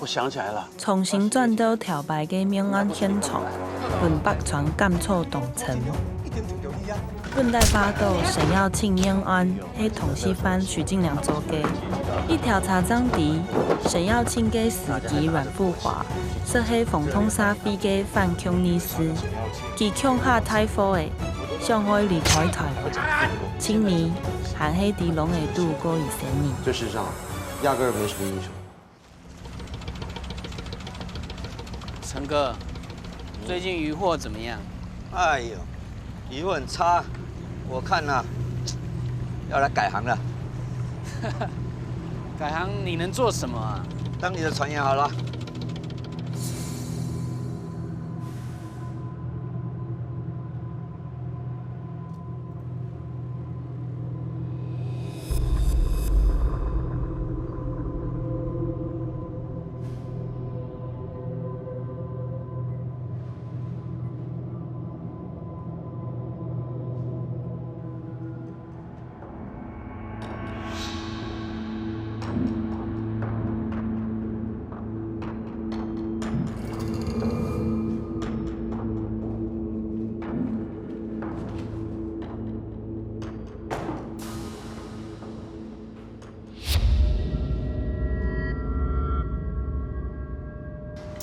我想起来了，重新转到调牌嘅命案现场，阮北川感触动情。阮在巴斗神耀庆命案，系同系犯许进良做嘅。一调查证伫神耀庆嘅司机阮富华，说系冯通沙飞嘅反恐意识，其恐吓太火嘅，上海离开台湾，青年含系伫龙会度过2000年。这世上压根儿没什么英雄。陈哥，最近渔获怎么样？哎呦，渔获很差，我看呐、要来改行了。改行你能做什么啊？当你的船员好了。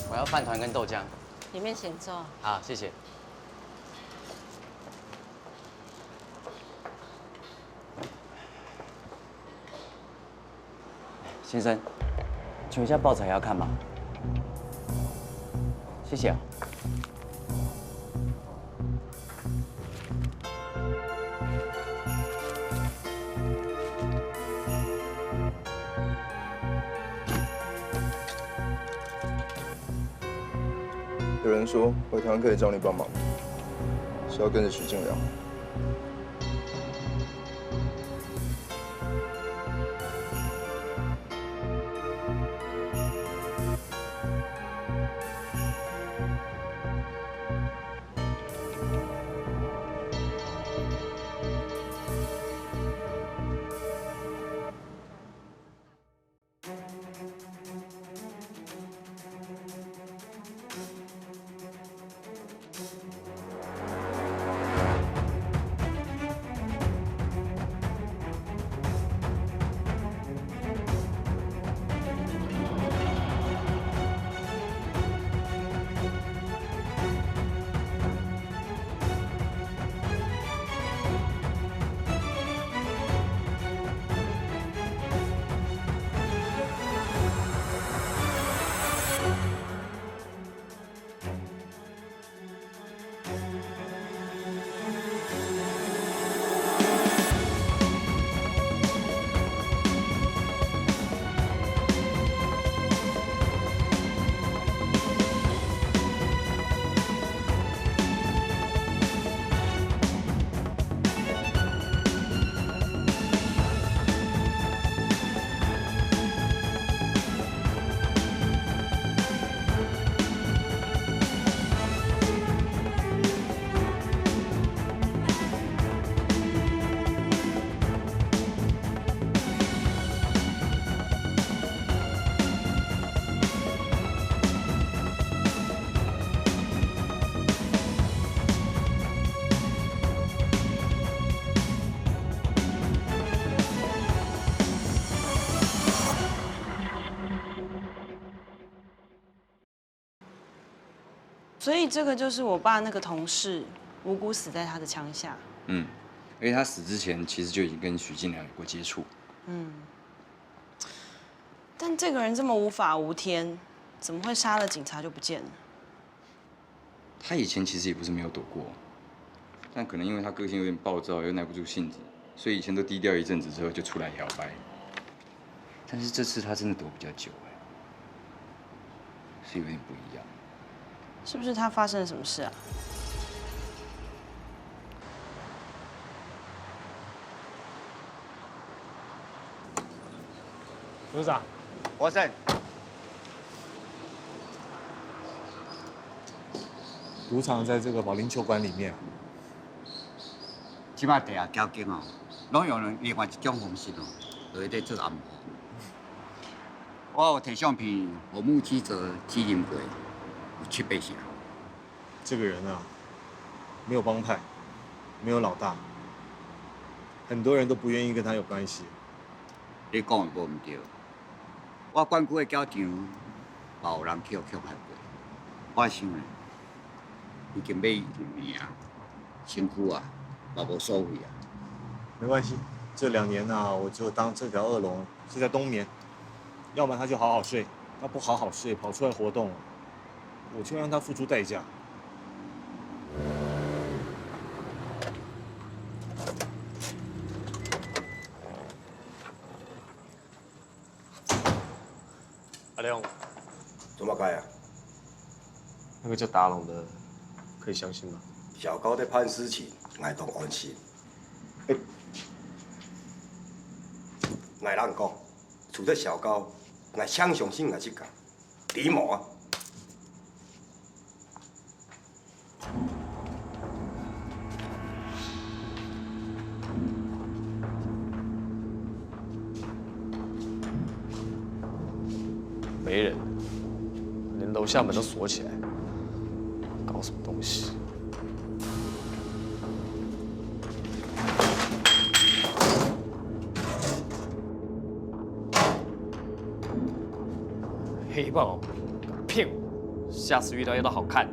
我要饭团跟豆浆。里面请坐。好，谢谢。先生，请问一下报纸还要看吗？谢谢啊。有人说回台湾可以找你帮忙，是要跟着许进良。所以这个就是我爸那个同事，无辜死在他的枪下。嗯，而且他死之前其实就已经跟许进良有过接触。嗯，但这个人这么无法无天，怎么会杀了警察就不见了？他以前其实也不是没有躲过，但可能因为他个性有点暴躁，又耐不住性子，所以以前都低调一阵子之后就出来摇摆。但是这次他真的躲比较久，是有点不一样。是不是他发生了什么事啊？组长，国胜，赌场在这个保龄球馆里面。即摆地下交警哦，拢用另外一种方式哦，就在做暗号。我有摕相片，有目击者指认过，有7倍像。这个人啊，没有帮派，没有老大，很多人都不愿意跟他有关系。你讲的无唔对，我管区的教场嘛有人去害过，我想咧，已经买伊命，身躯啊嘛无所谓啊。没关系，这2年啊，我就当这条恶龙是在冬眠，要么他就好好睡，他不好好睡，跑出来活动，我就让他付出代价。阿亮，怎么改啊？那个叫达龙的，可以相信吗？小高在判死前，爱当安心。爱人讲，除了小高，爱相相信爱这个，李某啊。没人，连楼下门都锁起来，搞什么东西？黑豹，骗我！下次遇到要都好看。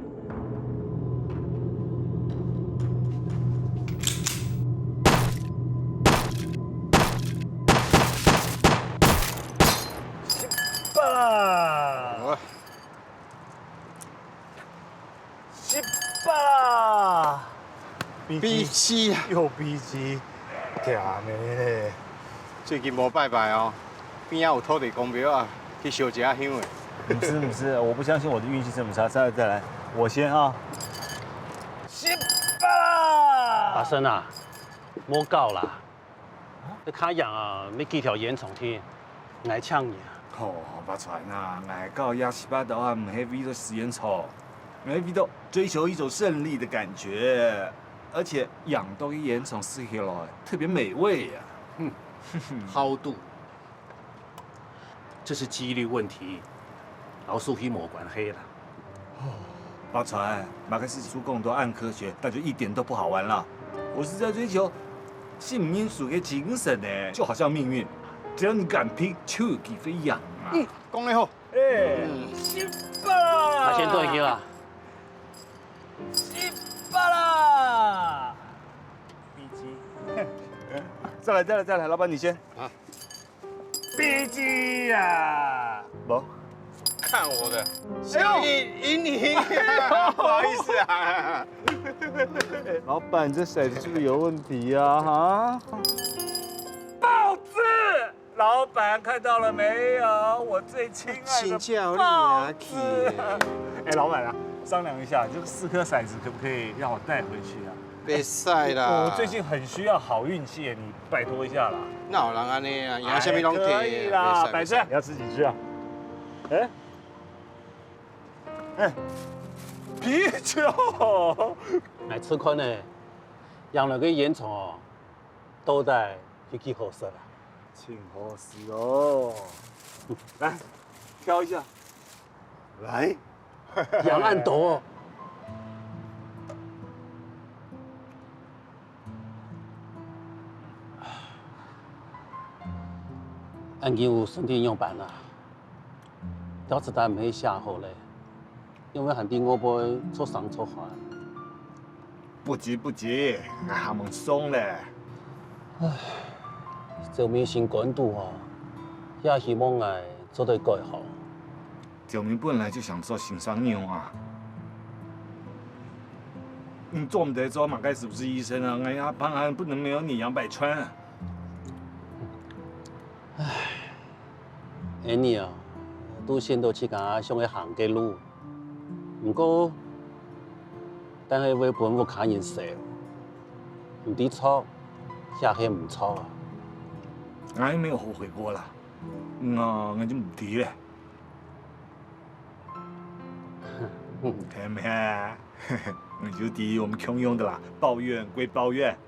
B 机啊，又 B 机，甜的嘞。最近无拜拜哦，边仔有土地公庙啊，去烧一下香的。不是，我不相信我的运气这么差。再来，我先啊。失败啦！阿生啊，莫搞啦！你卡样啊，要几条烟囱天，来呛你啊！哦，八船啊，爱到亚西巴岛啊，唔系为了食烟草，爱为了追求一种胜利的感觉。而且养到一烟囱吃起来特别美味呀、豪度，这是几率问题，老鼠皮莫管黑了。八船，马克思主讲都暗科学，那就一点都不好玩了。我是在追求幸运属的精神呢，就好像命运，只要你敢拼，就给飞扬啊！讲得好，失败啦！他先对去了。失败啦！B 机，再来，老板你先啊。B 机呀，不。看我的，赢你，不好意思啊。老板，这骰子是不是有问题呀？哈？报纸，老板看到了没有？我最亲爱的报纸。哎，老板啊，商量一下，这个4颗骰子可不可以让我带回去啊？别晒啦！我最近很需要好运气，你拜托一下啦。哪有人安尼啊？赢什么拢可以啦，摆正。你要吃几只啊？啤酒。来吃款呢，养了个烟囱哦，都带去好色啦。请好事哦。来，挑一下。来。养暗斗哦。俺有身体用办啦，要子弹没下好嘞，因为喊定我杯出伤出汗。不急，还蛮松嘞。唉，这面新管度哦，也希望爱做得改好。九明本来就想做新商业啊。你做不得做马盖是不是医生啊？哎呀，潘安不能没有你杨百川。唉，安尼啊，拄先到去甲上去行个路，不过，但系为本我看人少，唔滴错，下黑唔错啊。俺没有后悔过了，俺就唔提了。看没看？我就提我们穷用的啦，抱怨归抱怨，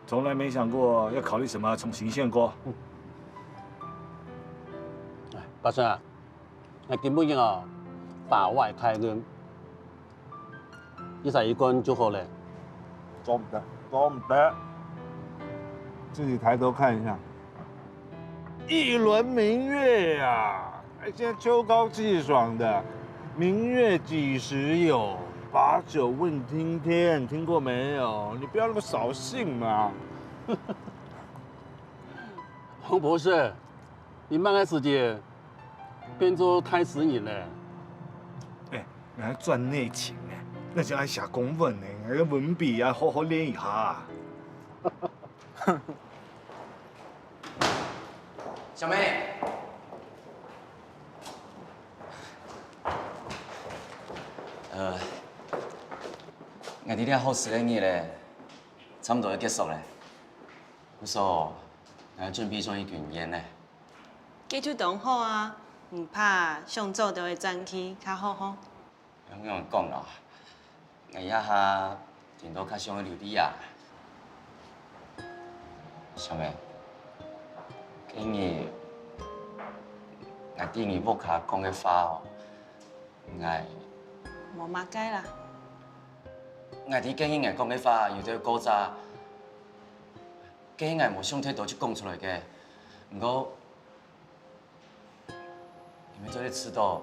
从来没想过要考虑什么重新宪过。八川，那根本哦，法外开恩，一采一关就好了。走不得，走不得。自己抬头看一下，一轮明月呀！哎，现在秋高气爽的，明月几时有？把酒问青天，听过没有？你不要那么扫兴嘛。洪博士，你慢开时间，变做太死人了。哎，你还赚内情呢，那就爱写公文呢，那个文笔啊，好好练一下。小妹，我哋啲好事嘅嘢咧，差唔多要結束咧。所以，我準備咗一卷煙咧。繼續當好啊，唔怕上晝就會轉去較好吼。咁樣講咯，我一下電腦較想去留啲啊。小妹，今日我對你屋下講嘅話哦，冇乜解啦。我啲經驗講嘅話，有啲古早，經驗冇上太多去講出來嘅。不過，你們做啲遲到，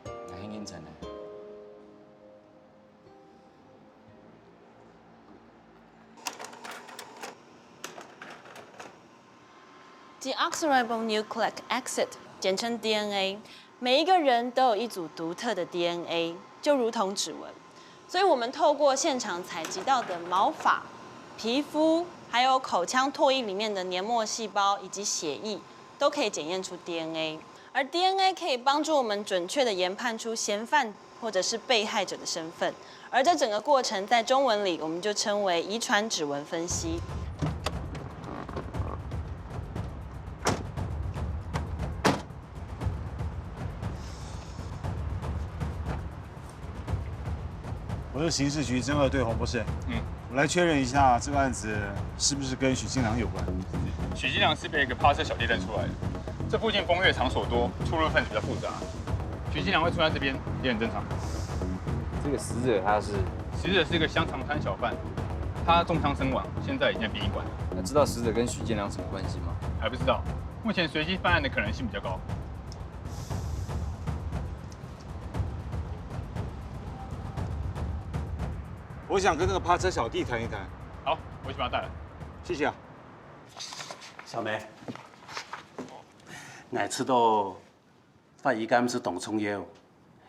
我很認真嘅。Deoxyribonucleic acid， 简称 DNA， 每一个人都有一组独特的 DNA， 就如同指纹。所以，我们透过现场采集到的毛发、皮肤，还有口腔唾液里面的黏膜细胞以及血液，都可以检验出 DNA。而 DNA 可以帮助我们准确地研判出嫌犯或者是被害者的身份。而这整个过程在中文里，我们就称为遗传指纹分析。我是刑事局侦2队洪博士，我来确认一下这个案子是不是跟许金良有关。许金良是被一个趴车小弟认出来的，这附近风月场所多，出入分子比较复杂。许金良会出在这边也很正常。这个死者他是？死者是一个香肠摊小贩，他中枪身亡，现在已经在殡仪馆。那知道死者跟许金良什么关系吗？还不知道，目前随机犯案的可能性比较高。我想跟那个趴车小弟谈一谈。好，我去把他带来。谢谢啊。小梅，我知道法医敢是动冲药，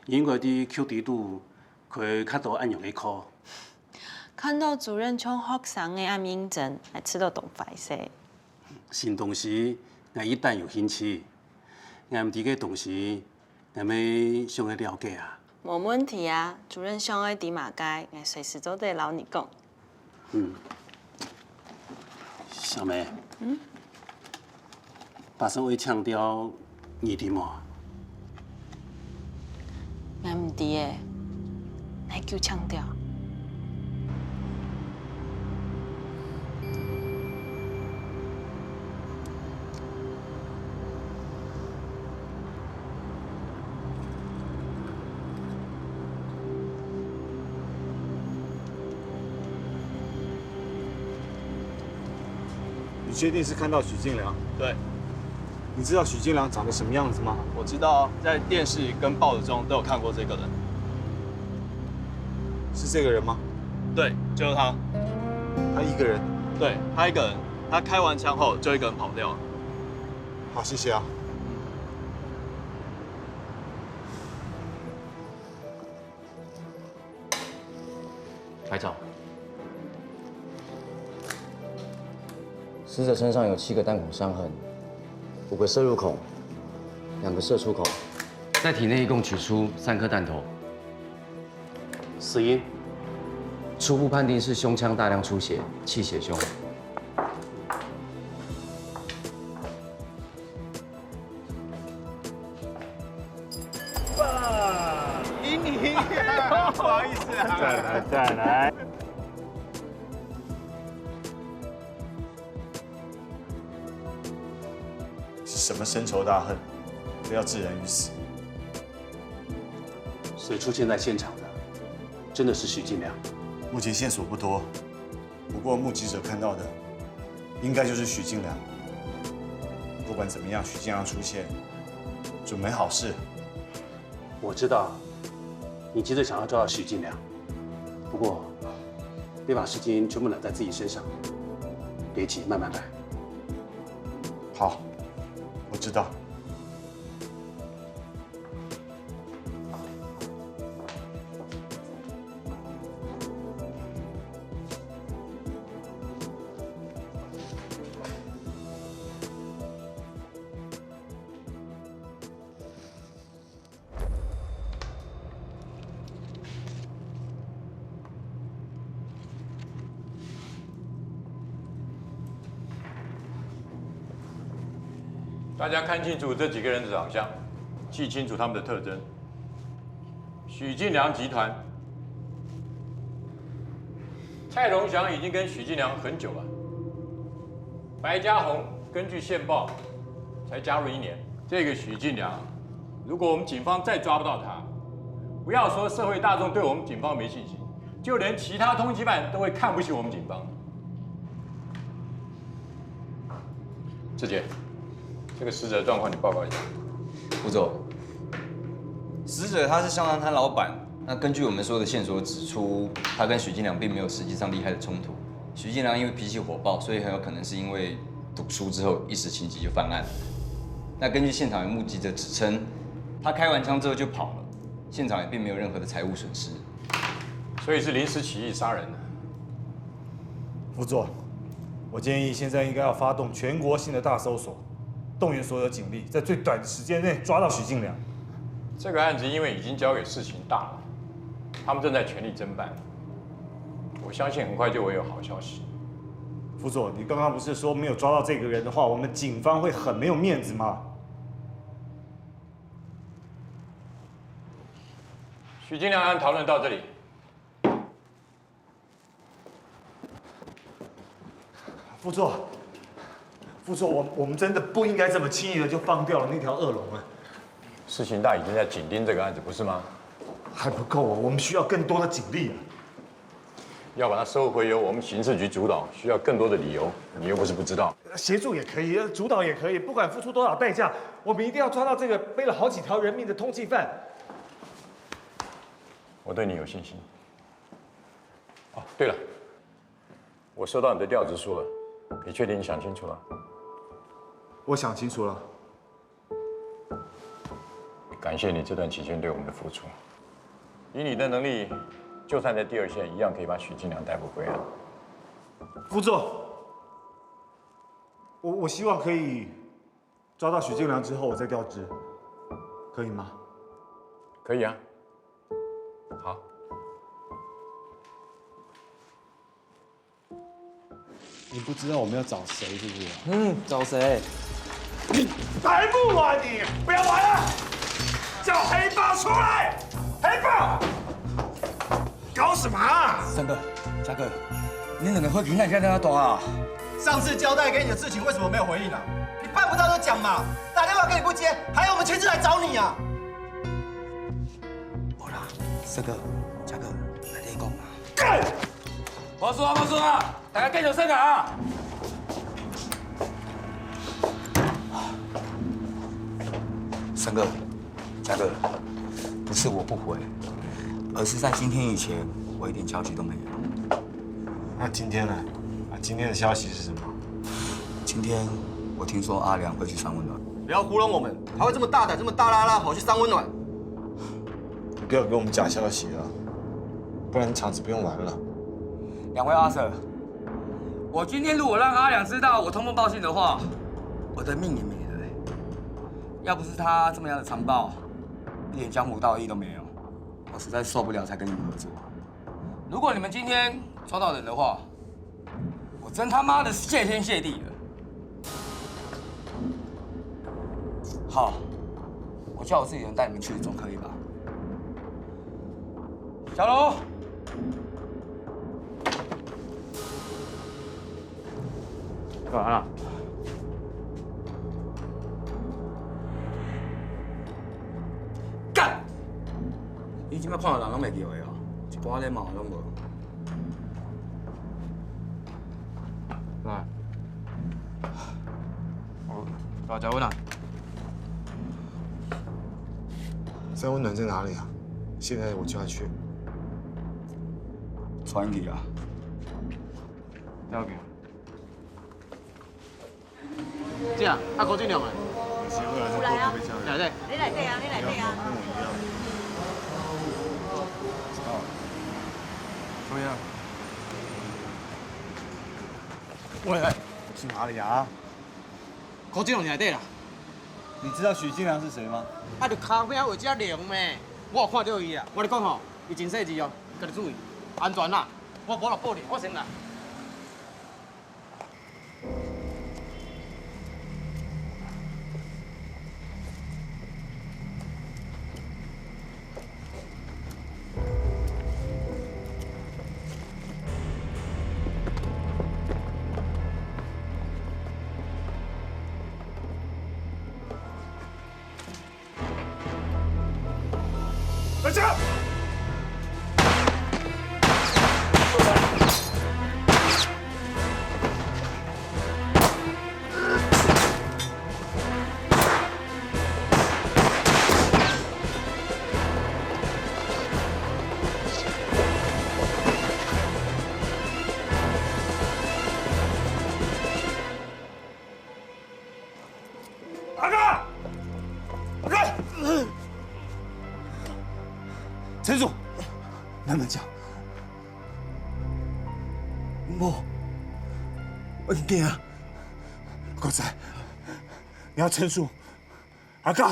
因为伫 QD 度佢较多按用的科。看到主任像学生的按认真，还吃到动坏势。新东西，我一旦有兴趣，我唔伫个东西，我要想去了解啊。冇问题啊，主任想要伫马街，我随时都得捞你讲。小梅，把身会强调你的吗？我唔知诶，哪叫强调？你确定是看到许金良？对。你知道许金良长得什么样子吗？我知道，在电视跟报纸中都有看过这个人。是这个人吗？对，就是他。他一个人？对，他一个人。他开完枪后就一个人跑掉了。好，谢谢啊。拍照。死者身上有7个弹孔伤痕，5个射入孔，2个射出孔，在体内一共取出3颗弹头。死因初步判定是胸腔大量出血，气血胸。哇，赢你！不好意思啊。再来。什么深仇大恨？非要置人于死。所以出现在现场的，真的是许进良。目前线索不多，不过目击者看到的，应该就是许进良。不管怎么样，许进良出现，准没好事。我知道，你急着想要抓到许进良，不过别把事情全部揽在自己身上，别急，慢慢来。好，我知道。大家看清楚这几个人的长相，记清楚他们的特征。许进良集团，蔡荣祥已经跟许进良很久了。白家宏根据线报才加入1年。这个许进良，如果我们警方再抓不到他，不要说社会大众对我们警方没信心，就连其他通缉犯都会看不起我们警方。志杰。这个死者的状况你报告一下。副座，死者他是香肠摊老板。那根据我们所有的线索指出，他跟许进良并没有实际上厉害的冲突。许进良因为脾气火爆，所以很有可能是因为赌输之后一时情急就犯案。那根据现场的目击者指称，他开完枪之后就跑了，现场也并没有任何的财物损失。所以是临时起意杀人的。副座，我建议现在应该要发动全国性的大搜索。动员所有警力，在最短的时间内抓到许进良。这个案子因为已经交给市情大了，他们正在全力侦办。我相信很快就会有好消息。副座，你刚刚不是说没有抓到这个人的话，我们警方会很没有面子吗？许进良案讨论到这里。副座。副座，我们真的不应该这么轻易的就放掉了那条恶龙啊！市情大已经在紧盯这个案子，不是吗？还不够啊，我们需要更多的警力啊！要把它收回由我们刑事局主导，需要更多的理由，你又不是不知道。协助也可以，主导也可以，不管付出多少代价，我们一定要抓到这个背了好几条人命的通缉犯。我对你有信心。哦，对了，我收到你的调职书了，你确定你想清楚了？我想清楚了。感谢你这段期间对我们的付出。以你的能力，就算在第2线，一样可以把许进良逮捕归案。副座，我希望可以抓到许进良之后，我再调职，可以吗？可以啊。好。你不知道我们要找谁是不是？找谁？你白目啊你！不要玩了，叫黑豹出来！黑豹，搞什么啊？三哥，嘉哥，你两个会平安现在跟他躲啊？上次交代给你的事情为什么没有回应啊？你办不到就讲嘛，打电话给你不接，还要我们亲自来找你啊？无啦，三哥，嘉哥，来你讲啊。干！无事啊，无事啊，大家继续生啊！三哥，嘉哥，不是我不回，而是在今天以前，我一点消息都没有。那今天呢？今天的消息是什么？今天我听说阿良会去三温暖。不要糊弄我们，还会这么大胆、这么大拉拉跑去三温暖？你不要给我们假消息了，不然场子不用玩了。两位阿 Sir， 我今天如果让阿良知道我通风报信的话，我的命也没了。要不是他这么样的残暴，一点江湖道义都没有，我实在受不了才跟你们合作。如果你们今天抓到人的话，我真他妈的谢天谢地了。好，我叫我自己人带你们去，总可以吧？小龙。干嘛啦？即摆看到人拢袂叫的哦，一寡礼貌拢无。来，大家温暖。三温暖在哪里啊？现在我就要去。传去啊！交给。这样，高俊良啊。有来啊！来对。你来对啊，你来对啊。跟我一样。哦。怎么样？喂，去哪里啊？高俊良来对啦。你知道许晋良是谁吗？啊，就靠边有只龙咩？我有看到伊啊！我跟你讲吼，伊真细致哦，家己注意，安全啦。我无落报你，我先来。来枪！阿哥，阿哥！陈总，慢慢讲。我很惊啊！狗仔，你要陈述。阿哥，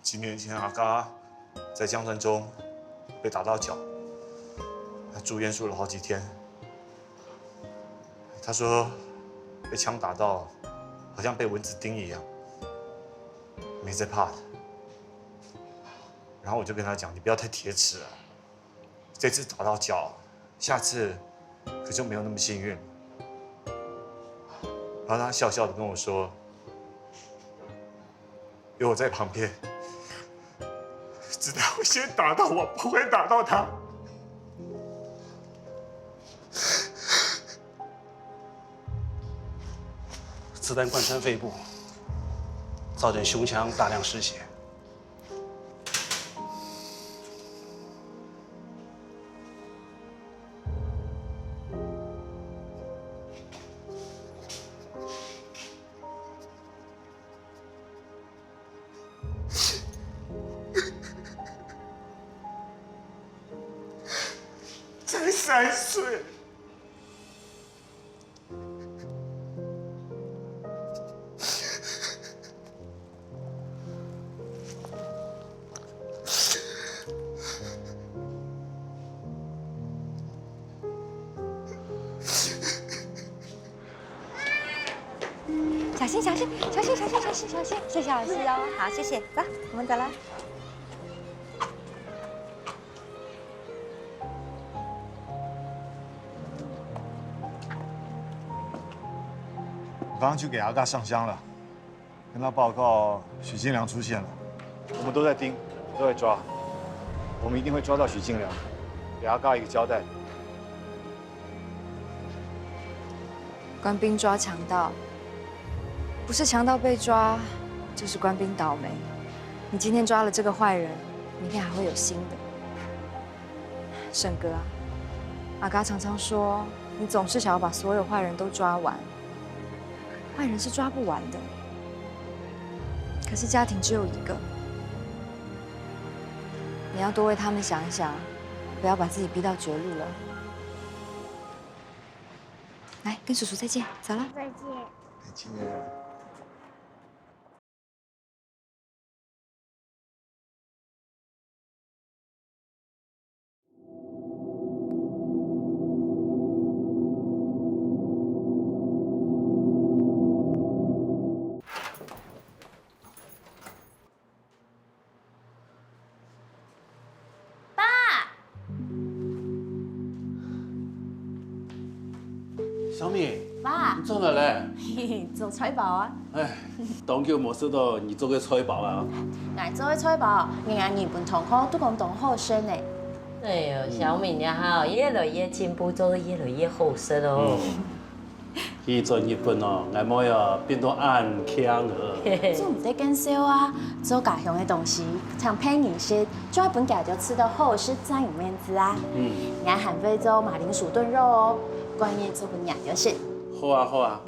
几年前阿嘎在江山中被打到脚，他住院住了好几天。他说被枪打到，好像被蚊子叮一样，没在怕的。然后我就跟他讲，你不要太铁齿了，这次打到脚，下次可就没有那么幸运。然后他笑笑的跟我说，有我在旁边，知道会先打到我，不会打到他。子弹贯穿肺部，造成胸腔大量失血。才3岁。小心，小心，小心，小心，小心，小心，谢谢老师哦。好，谢谢，走，我们走了。我刚刚去给阿嘎上香了，跟他报告许晋良出现了，我们都在盯，都在抓，我们一定会抓到许晋良，给阿嘎一个交代。官兵抓强盗，不是强盗被抓，就是官兵倒霉。你今天抓了这个坏人，明天还会有新的。沈哥啊，阿嘎常常说，你总是想要把所有坏人都抓完，坏人是抓不完的。可是家庭只有一个，你要多为他们想一想，不要把自己逼到绝路了。来，跟叔叔再见，走了。再见。小米，爸，你做哪嘞？嘿嘿，做菜包啊！哎，当叫冇收到你做嘅菜包啊？我做嘅菜包，人家日本同學都講當好食呢。哎呦，小敏也好，越来越進步，做得越來越好食咯。去做日本哦，我冇呀變到暗強了。做唔得更少啊！做家鄉嘅東西，像配飲食，做喺本家就吃得好食，真有面子啊！我還會做馬鈴薯燉肉哦，關鍵做本娘就是。好啊，好啊。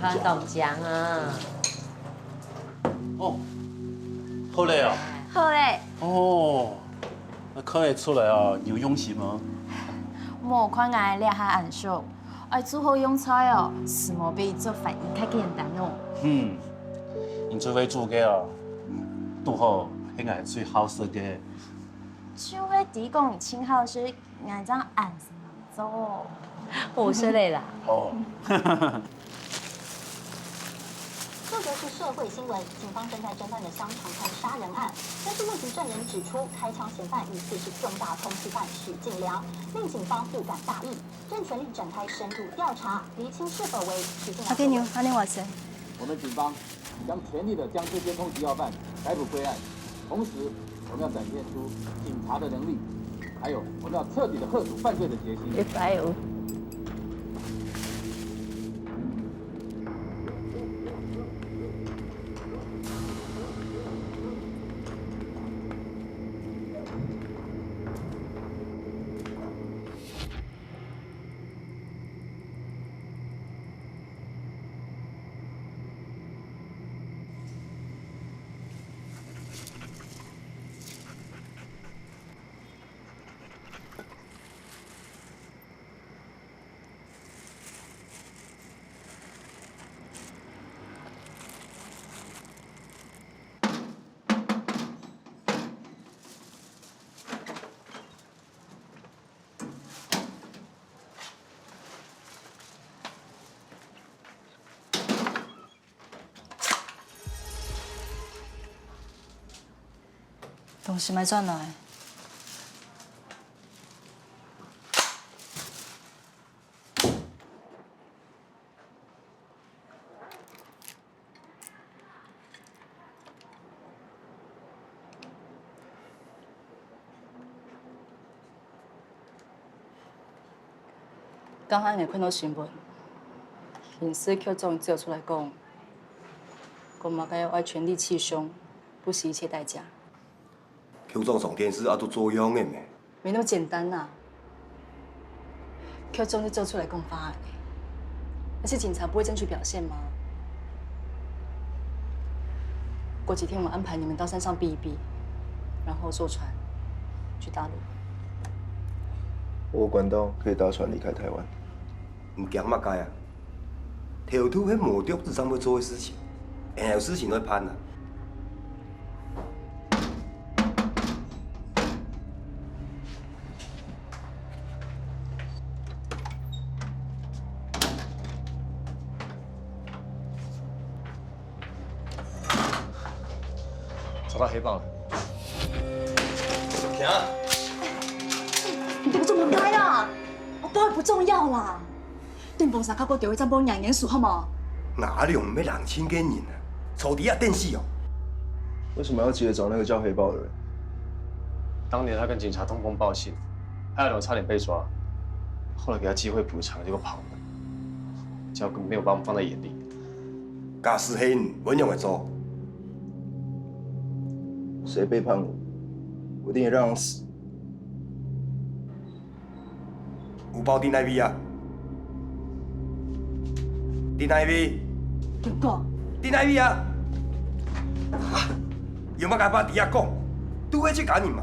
看懂講啊。哦，好嘞哦。好嘞。哦，看得出來哦，有用心哦。我看我兩下眼熟，愛做好用菜哦，是冇比做飯較簡單哦。你最會做嘅哦，都好係我最好食嘅。就係地公請好食，我這樣按是能做。好食嘞啦。哦。这则是社会新闻，警方正在侦办的香肠摊杀人案。根据目击证人指出，开枪嫌犯疑似是重大通缉犯许敬良，令警方不敢大意，正全力展开深入调查，厘清是否为许敬良。阿牛，阿牛我先。我们警方将全力的将这些通缉要犯逮捕归案，同时我们要展现出警察的能力，还有我们要彻底的遏阻犯罪的决心。加油！东西咪转来。刚刚我看到新闻，刑事局长只有出来讲，马家要爱全力气凶，不惜一切代价。局长上电视啊，都作用的咩？没那么简单呐、局长就做出来讲法案，那些警察不会争取表现吗？过几天我安排你们到山上避一避，然后坐船去大陆。我有管道可以搭船离开台湾。唔惊嘛该啊！跳土迄魔竹智商要做的事情，还有事情在攀啊！找到黑豹了。停！你这么开啊！我包不重要啦。电风扇靠过钓一张帮养严肃好吗？哪里有要人亲跟人啊？草地啊，电视哦。为什么要急着找那个叫黑豹的人？当年他跟警察通风报信，害得我差点被抓，后来给他机会补偿，结果跑了。教根本没有把我们放在眼里。假使黑人，我用会做。谁背叛我，我一定也让他死。有包丁那边啊？丁那边？有个。丁那边啊？有冇甲把底下讲？拄会去赶你嘛？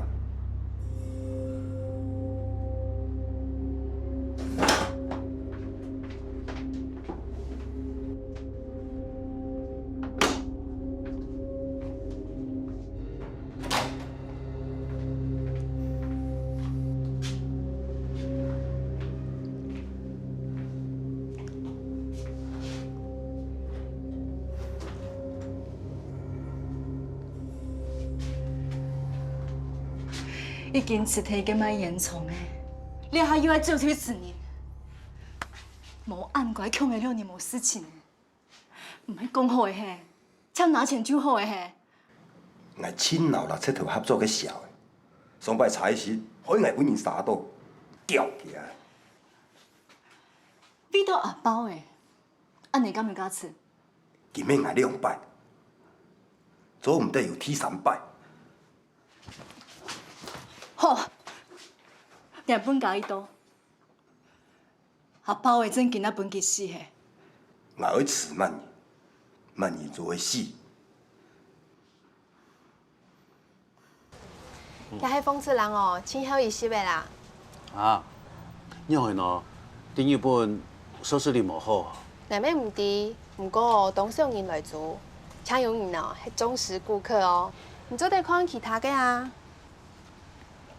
已经事体已经蛮严重诶，你还又要救出去死人，无按怪恐会了你无事情，唔系讲好的嘿，枪拿钱就好的嘿。我亲老六七头合作去笑的，上摆查时，可以我揾人杀到吊起来。味道阿包的，安尼敢唔敢吃？今日我2摆，左唔得有踢3摆。好，日本加伊刀，阿包的真今仔本去死嘿。我要吃慢嘢，慢嘢就会死。也系风次郎哦，请好意思的啦。啊，因为呢，顶一本收视率无好。内面唔低，不过哦，董事用人来做，请用人哦系忠实顾客哦。唔做得看其他嘅啊。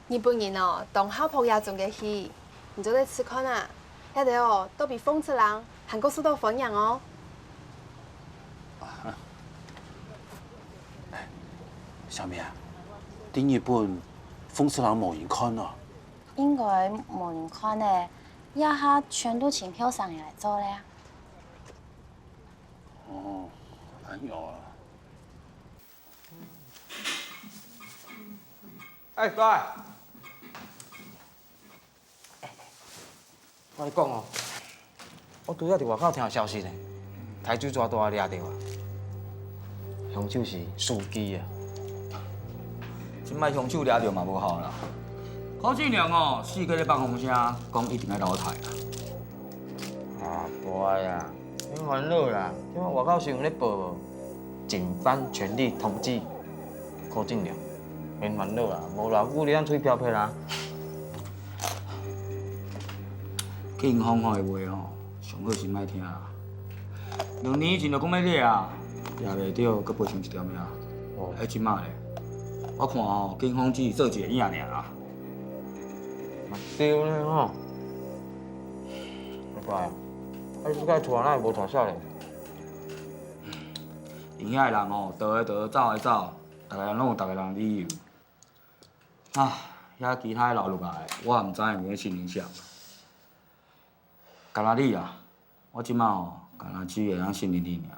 日本人哦，当好朋友仲嘅戏，唔做得吃看啊，遐个哦都比风次郎韩国受到欢迎哦。小明啊，顶一本风次郎无人看哦。应该无人看的，一下全都请票上来做咧。哦，哎呦。哎，乖。我跟你讲哦，我拄仔伫外口听到消息呢，台州抓大掠到啊，凶手是司机啊。即摆凶手掠到嘛无效啦。柯俊良哦，4个咧放风声，讲一定要留台啦。啊，无爱啊，免烦恼啦。即摆外口新闻咧报，警方全力通缉柯俊良，免烦恼啦，无偌久你咱出去漂泊啦。警方讲的话哦，上好是莫听啦。2年前就讲要掠啊，掠袂到，搁赔偿1条命。哦，即马咧，我看哦，警方只是做一个影尔啦。嘛对呢吼。乖啊，你即摆厝哪会无带少年？因遐的人哦，倒的倒，走的走，大家拢有大家人理由。啊，遐其他的留落来，我也毋知有影信影响。干那你啊，我即摆吼，干那只会晓信任你尔。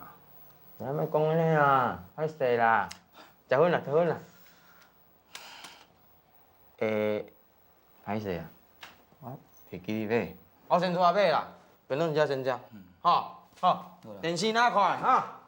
咱莫讲安尼啦，歹势啦，食薰啦，食薰啦。歹势啊，我会记你买，我先出来买啦，别人家先吃，好，好，电视哪看啊？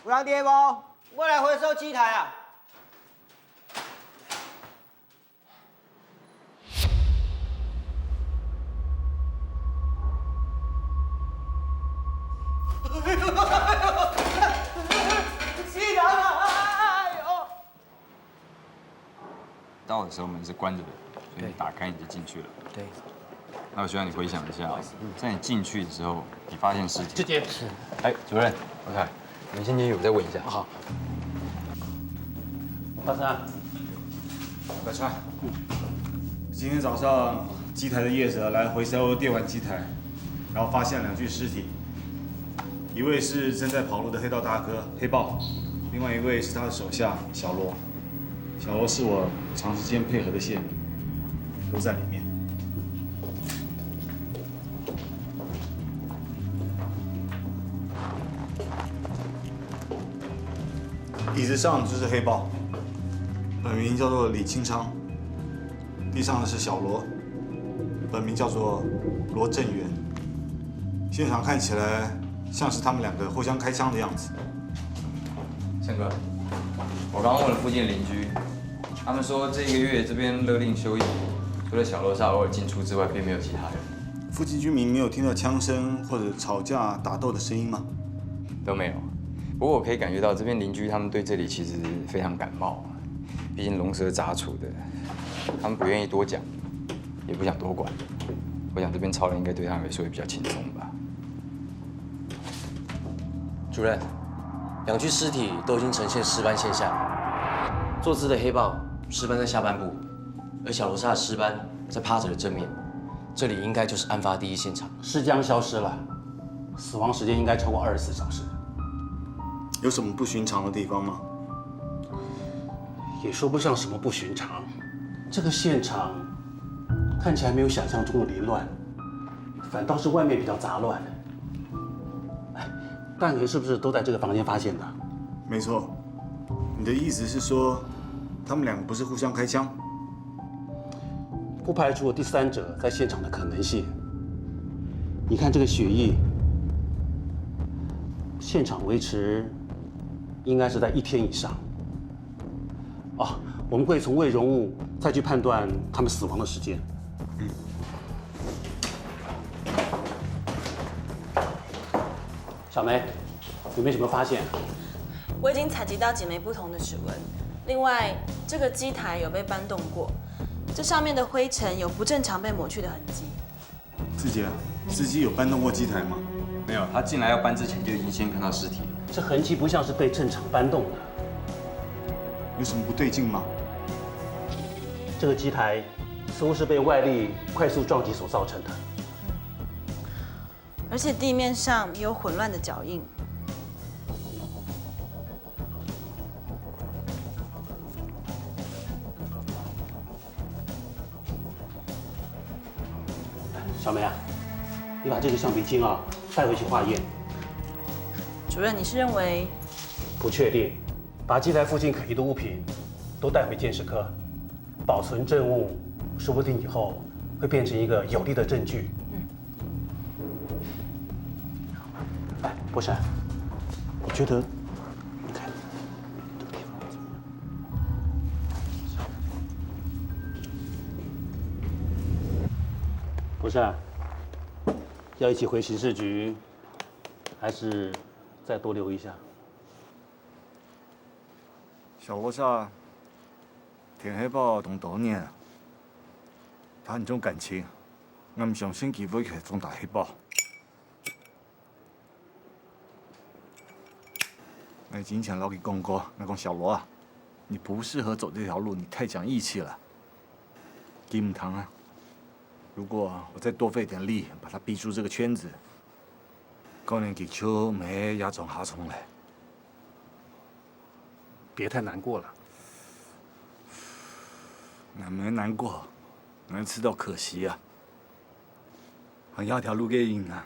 有人伫无？我来回收机台啊！气人啊！哎呦！到的时候门是关着的，所以你打开你就进去了。对。那我希望你回想一下，在你进去的时候，你发现尸体。直接是。哎，主任，我看。你先进去，我再问一下。好。大山，百川，今天早上机台的业者来回收电玩机台，然后发现2具尸体，一位是正在跑路的黑道大哥黑豹，另外一位是他的手下小罗。小罗是我长时间配合的线民，都在里面。椅子上就是黑豹，本名叫做李清昌。地上的是小罗，本名叫做罗振元。现场看起来像是他们2个互相开枪的样子。胜哥，我刚刚问了附近的邻居，他们说这个月这边勒令休业，除了小楼下偶尔进出之外，并没有其他人。附近居民没有听到枪声或者吵架打斗的声音吗？都没有。不过我可以感觉到这边邻居他们对这里其实非常感冒，毕竟龙蛇杂处的，他们不愿意多讲，也不想多管。我想这边超人应该对他们来说会比较轻松吧。主任，2具尸体都已经呈现尸斑现象，坐姿的黑豹尸斑在下半部，而小罗莎的尸斑在趴着的正面，这里应该就是案发第一现场。尸僵消失了，死亡时间应该超过24小时。有什么不寻常的地方吗？也说不上什么不寻常。这个现场看起来没有想象中的凌乱，反倒是外面比较杂乱。大爷是不是都在这个房间发现的？没错。你的意思是说，他们两个不是互相开枪？不排除有第三者在现场的可能性。你看这个血液，现场维持应该是在1天以上。哦，我们会从胃容物再去判断他们死亡的时间。小梅，有没有什么发现？我已经采集到几枚不同的指纹，另外这个机台有被搬动过，这上面的灰尘有不正常被抹去的痕迹。志杰，司机有搬动过机台吗？没有，他进来要搬之前就已经先看到尸体了。这痕迹不像是被正常搬动的。有什么不对劲吗？这个机台似乎是被外力快速撞击所造成的。而且地面上有混乱的脚印。小梅啊，你把这个橡皮筋啊带回去化验。主任，你是认为？不确定，把机台附近可疑的物品都带回鉴识科，保存证物，说不定以后会变成一个有力的证据。博闪，我觉得，你看，博闪，要一起回刑事局，还是再多留一下？小罗莎填黑豹同多年，他很重感情，我唔相信佢會去放大黑豹。我之前老給講過，我講小羅啊，你不適合走這條路，你太講義氣了。金堂啊，如果我再多費點力，把他逼出這個圈子，可能佢就沒亞種下蟲嘞。別太難過了。我沒難過，我知道可惜啊。我要條路給人啊，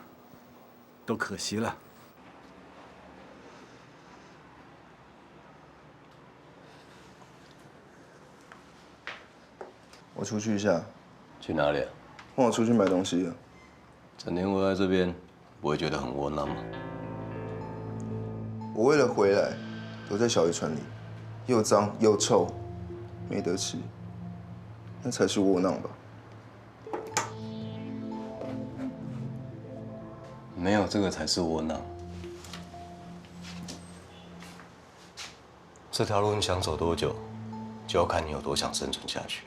都可惜了。我出去一下。去哪里啊？换我出去买东西了。整天窝在这边，不会觉得很窝囊吗？我为了回来，躲在小渔船里，又脏又臭，没得吃，那才是窝囊吧？没有这个才是窝囊。这条路你想走多久，就要看你有多想生存下去。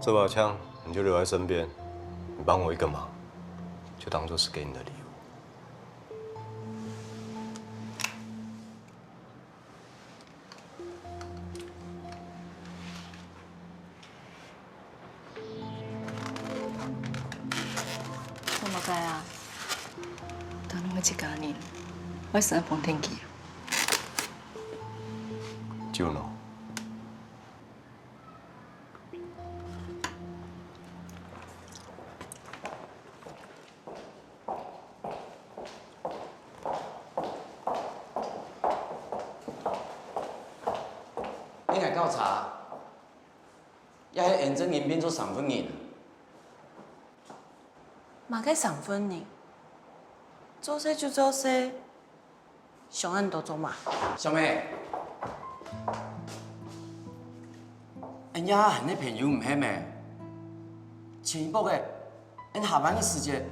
这把枪你就留在身边，你帮我一个忙，就当做是给你的礼物。我冇解啊，等侬一家人，我上风天气。就喏。你来调查，要迄验证人变做上分人。嘛该上分人，做事就做事，上岸都做嘛。小妹，人家喊你朋友唔系咩？前一步的，因下班的时间，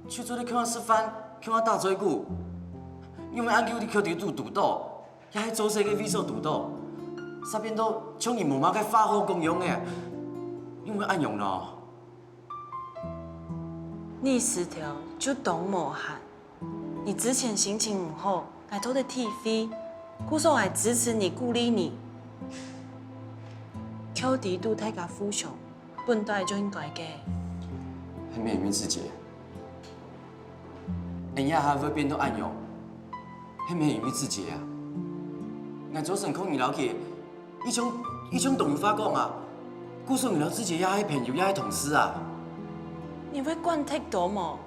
去做咧向我吃饭，向我打嘴鼓，因为按叫你敲地主赌斗，也系做些个威少赌斗，身边都像你无妈个发号公用的，因为按用咯。逆失调就懂某喊，你之前心情唔好，我都得替飞，姑嫂还支持你、鼓励你。挑敌度太甲富雄，本来就应该嘅。还没名字节，人家还会变到暗用，还没名字节啊！俺做神空二楼去，一种动物发讲啊，姑嫂二楼之前也系朋友，也系同事啊。你会灌太多吗？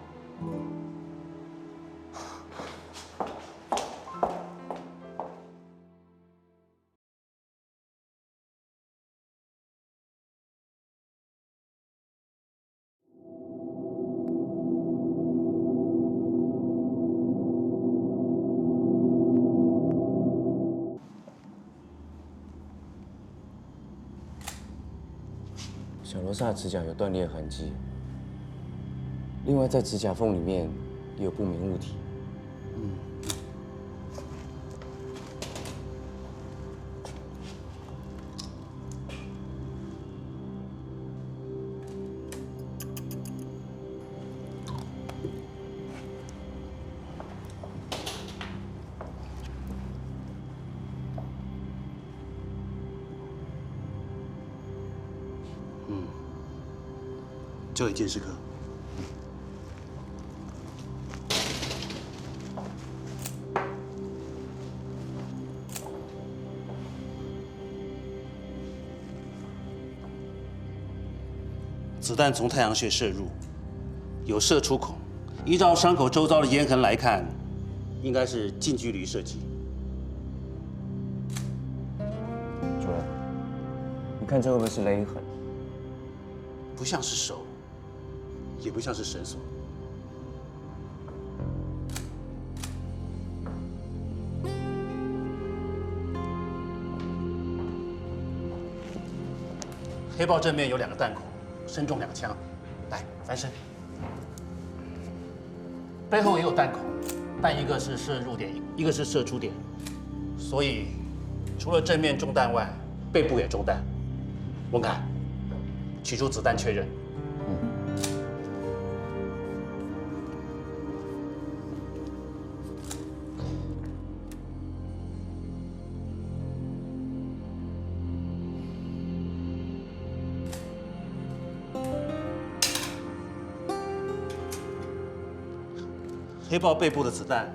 小罗莎的指甲有断裂痕迹，另外在指甲缝里面也有不明物体。交给鉴识科。子弹从太阳穴射入，有射出孔。依照伤口周遭的烟痕来看，应该是近距离射击。主任，你看这会不会是勒痕？不像是手，也不像是绳索。黑豹正面有2个弹孔，身中2枪。来，翻身。背后也有弹孔，但一个是射入点，一个是射出点。所以，除了正面中弹外，背部也中弹。文凯，取出子弹确认。黑豹背部的子弹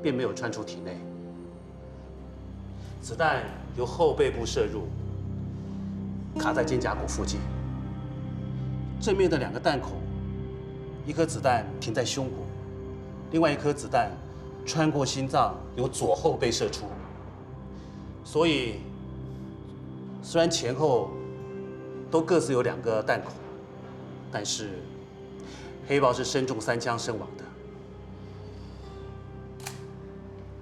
并没有穿出体内，子弹由后背部射入，卡在肩胛骨附近。正面的2个弹孔，一颗子弹停在胸骨，另外一颗子弹穿过心脏，由左后背射出。所以，虽然前后都各自有2个弹孔，但是黑豹是身中3枪身亡的。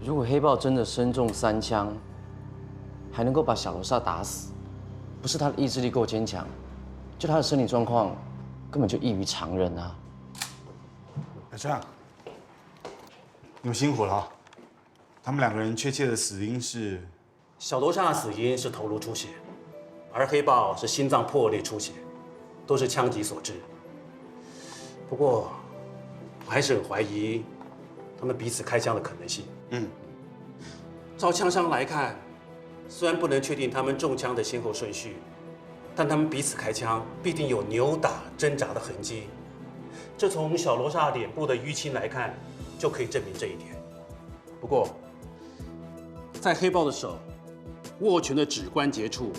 如果黑豹真的身中3枪，还能够把小罗莎打死，不是他的意志力够坚强，就他的身体状况根本就异于常人啊！小川，你们辛苦了啊！他们2个人确切的死因是？小罗莎的死因是头颅出血，而黑豹是心脏破裂出血，都是枪击所致。不过，我还是很怀疑他们彼此开枪的可能性。照枪伤来看，虽然不能确定他们中枪的先后顺序，但他们彼此开枪必定有扭打、挣扎的痕迹。这从小罗莎脸部的淤青来看，就可以证明这一点。不过，在黑豹的手握拳的指关节处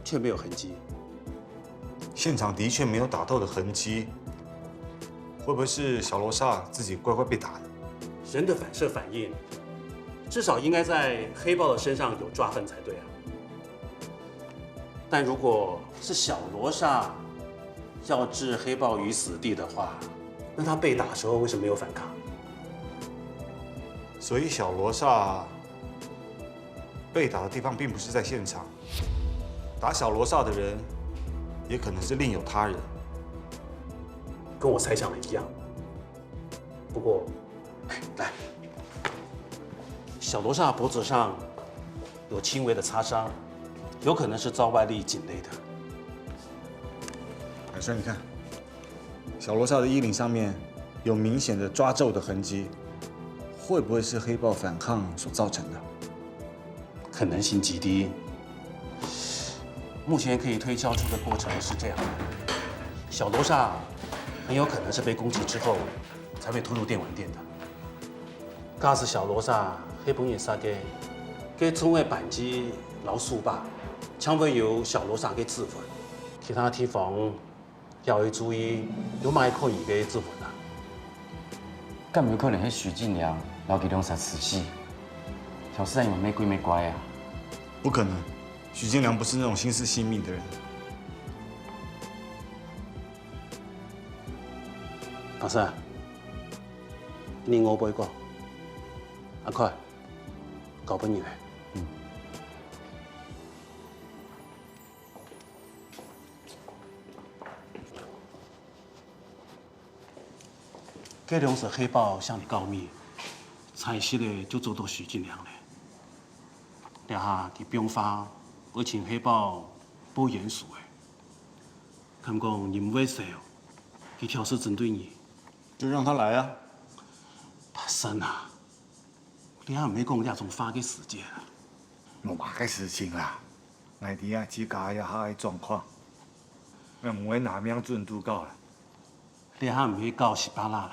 却没有痕迹。现场的确没有打斗的痕迹，会不会是小罗莎自己乖乖被打的？人的反射反应，至少应该在黑豹的身上有抓痕才对啊。但如果是小罗莎要置黑豹于死地的话，那他被打的时候为什么没有反抗？所以小罗莎被打的地方并不是在现场，打小罗莎的人也可能是另有他人。跟我猜想的一样。不过，来，小罗莎脖子上有轻微的擦伤，有可能是遭外力颈勒的。海生，你看，小罗莎的衣领上面有明显的抓皱的痕迹，会不会是黑豹反抗所造成的？可能性极低。目前可以推敲出的过程是这样的：小罗莎很有可能是被攻击之后才会突入电玩店的。假使小罗莎迄本嘢杀嘅，佢总嘅扳机老鼠吧，将会由小罗莎给自焚。其他地方要去注意，有卖可疑嘅自焚啊。敢有可能迄许进良留给两杀死死？小四有没鬼没乖啊？不可能，许金良不是那种心思细密的人。阿三，你我背过，阿快，搞本嘢。这两是黑豹向你告密，采实的就做到许金良了。然下伫兵法要请黑豹保严肃的，看讲任威少，佢挑事针对你，就让他来啊！大生啊，你还唔要讲这种花嘅时间啊？冇嘛嘅事情啦，内地啊只家也下嘅状况，那唔会哪样准拄到啦。你还唔去搞18啦啦，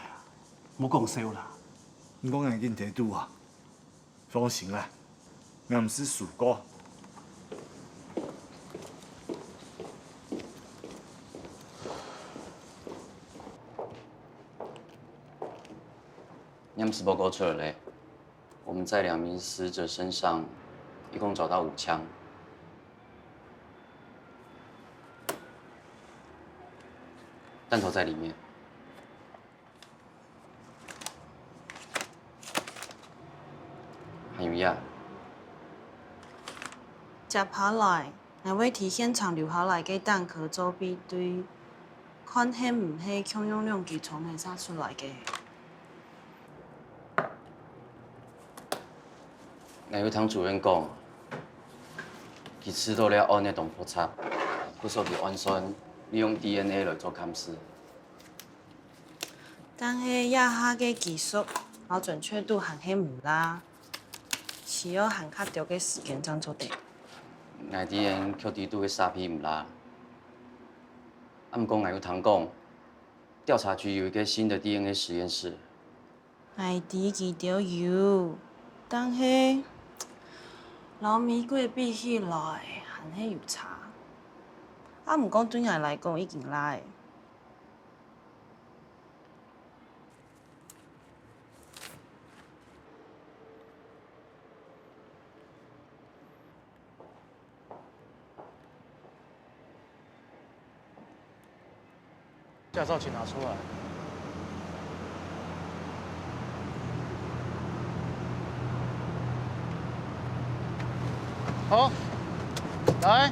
冇讲笑啦。你讲人紧提拄啊？放心啦，我唔是属过。验尸报告出来了，我们在2名死者身上一共找到5枪。弹头在里面。还有呀，接下来，我会提现场留下来嘅弹壳做比对，看係唔係強用量機從係殺出來嘅。那位唐主任讲，佢知道了案的动破差，不所佢安算利用 DNA 来做鑑屍。但係一下嘅技術，冇準確度行係唔啦，需要行較長嘅時間才做得。我啲人確地都嘅沙皮唔啦，啊，唔過我有聽講，調查局有一個新的 DNA 實驗室。我知佢都有，但係老美國比起來，還係有差。啊，唔過對我嚟講已經來。驾照请拿出来。好，来。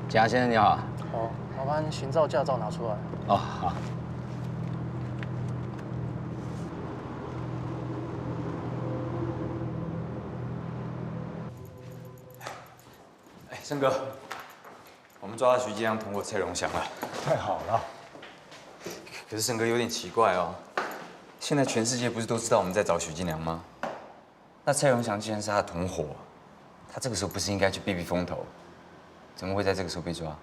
贾先生你好。好，麻烦行照驾照拿出来。哦，好。胜哥，我们抓到徐继良通过蔡荣祥了。太好了。可是胜哥有点奇怪哦，现在全世界不是都知道我们在找许金良吗？那蔡荣祥既然是他的同伙，他这个时候不是应该去避避风头？怎么会在这个时候被抓？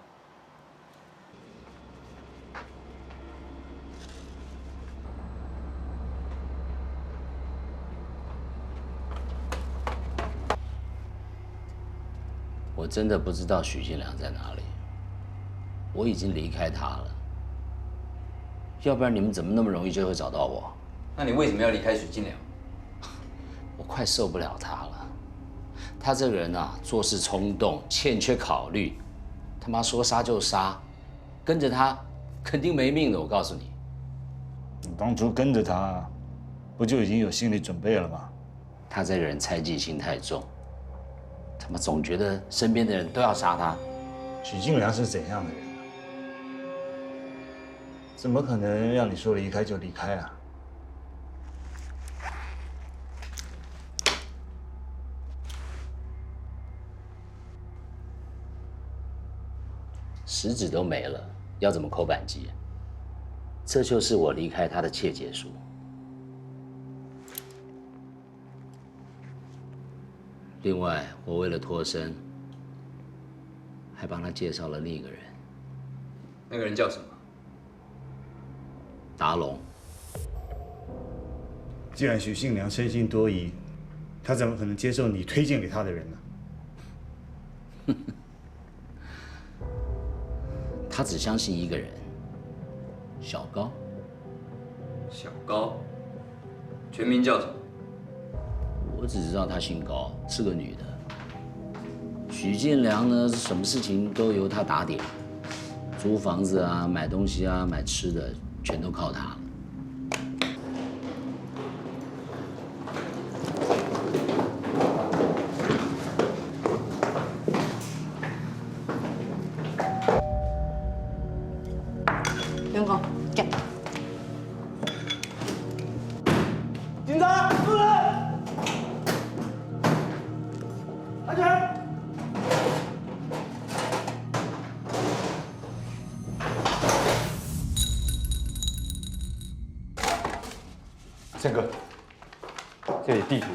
我真的不知道许金良在哪里，我已经离开他了。要不然你们怎么那么容易就会找到我？那你为什么要离开许金良？我快受不了他了。他这个人啊，做事冲动，欠缺考虑，他妈说杀就杀，跟着他肯定没命的。我告诉你，你当初跟着他，不就已经有心理准备了吗？他这个人猜忌心太重，他妈总觉得身边的人都要杀他。许敬良是怎样的人啊？怎么可能让你说离开就离开啊？食指都没了，要怎么扣扳机？这就是我离开他的切结书。另外，我为了脱身，还帮他介绍了另一个人。那个人叫什么？达龙。既然许信良生性多疑，他怎么可能接受你推荐给他的人呢？他只相信一个人，小高。小高，全名叫什么？我只知道她姓高，是个女的。许建良呢，什么事情都由他打点，租房子啊、买东西啊、买吃的，全都靠他了。员工，给。警察，住人！安全！胜哥，这里地图，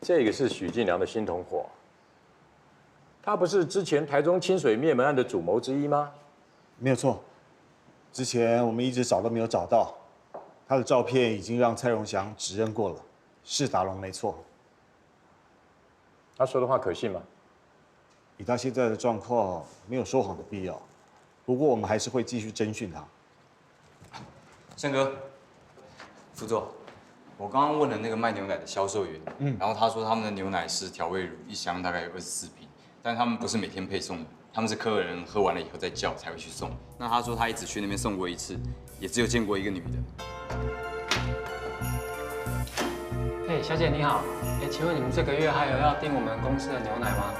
这个是许进良的新同伙，他不是之前台中清水灭门案的主谋之一吗？没有错，之前我们一直找都没有找到，他的照片已经让蔡荣祥指认过了，是达龙没错。他说的话可信吗？以他现在的状况，没有说谎的必要。不过我们还是会继续侦讯他。胜哥，副座，我刚刚问了那个卖牛奶的销售员，然后他说他们的牛奶是调味乳，一箱大概有24瓶，但他们不是每天配送的，他们是客人喝完了以后再叫才会去送。那他说他也只去那边送过一次，也只有见过一个女的。哎，小姐你好，哎，请问你们这个月还有要订我们公司的牛奶吗？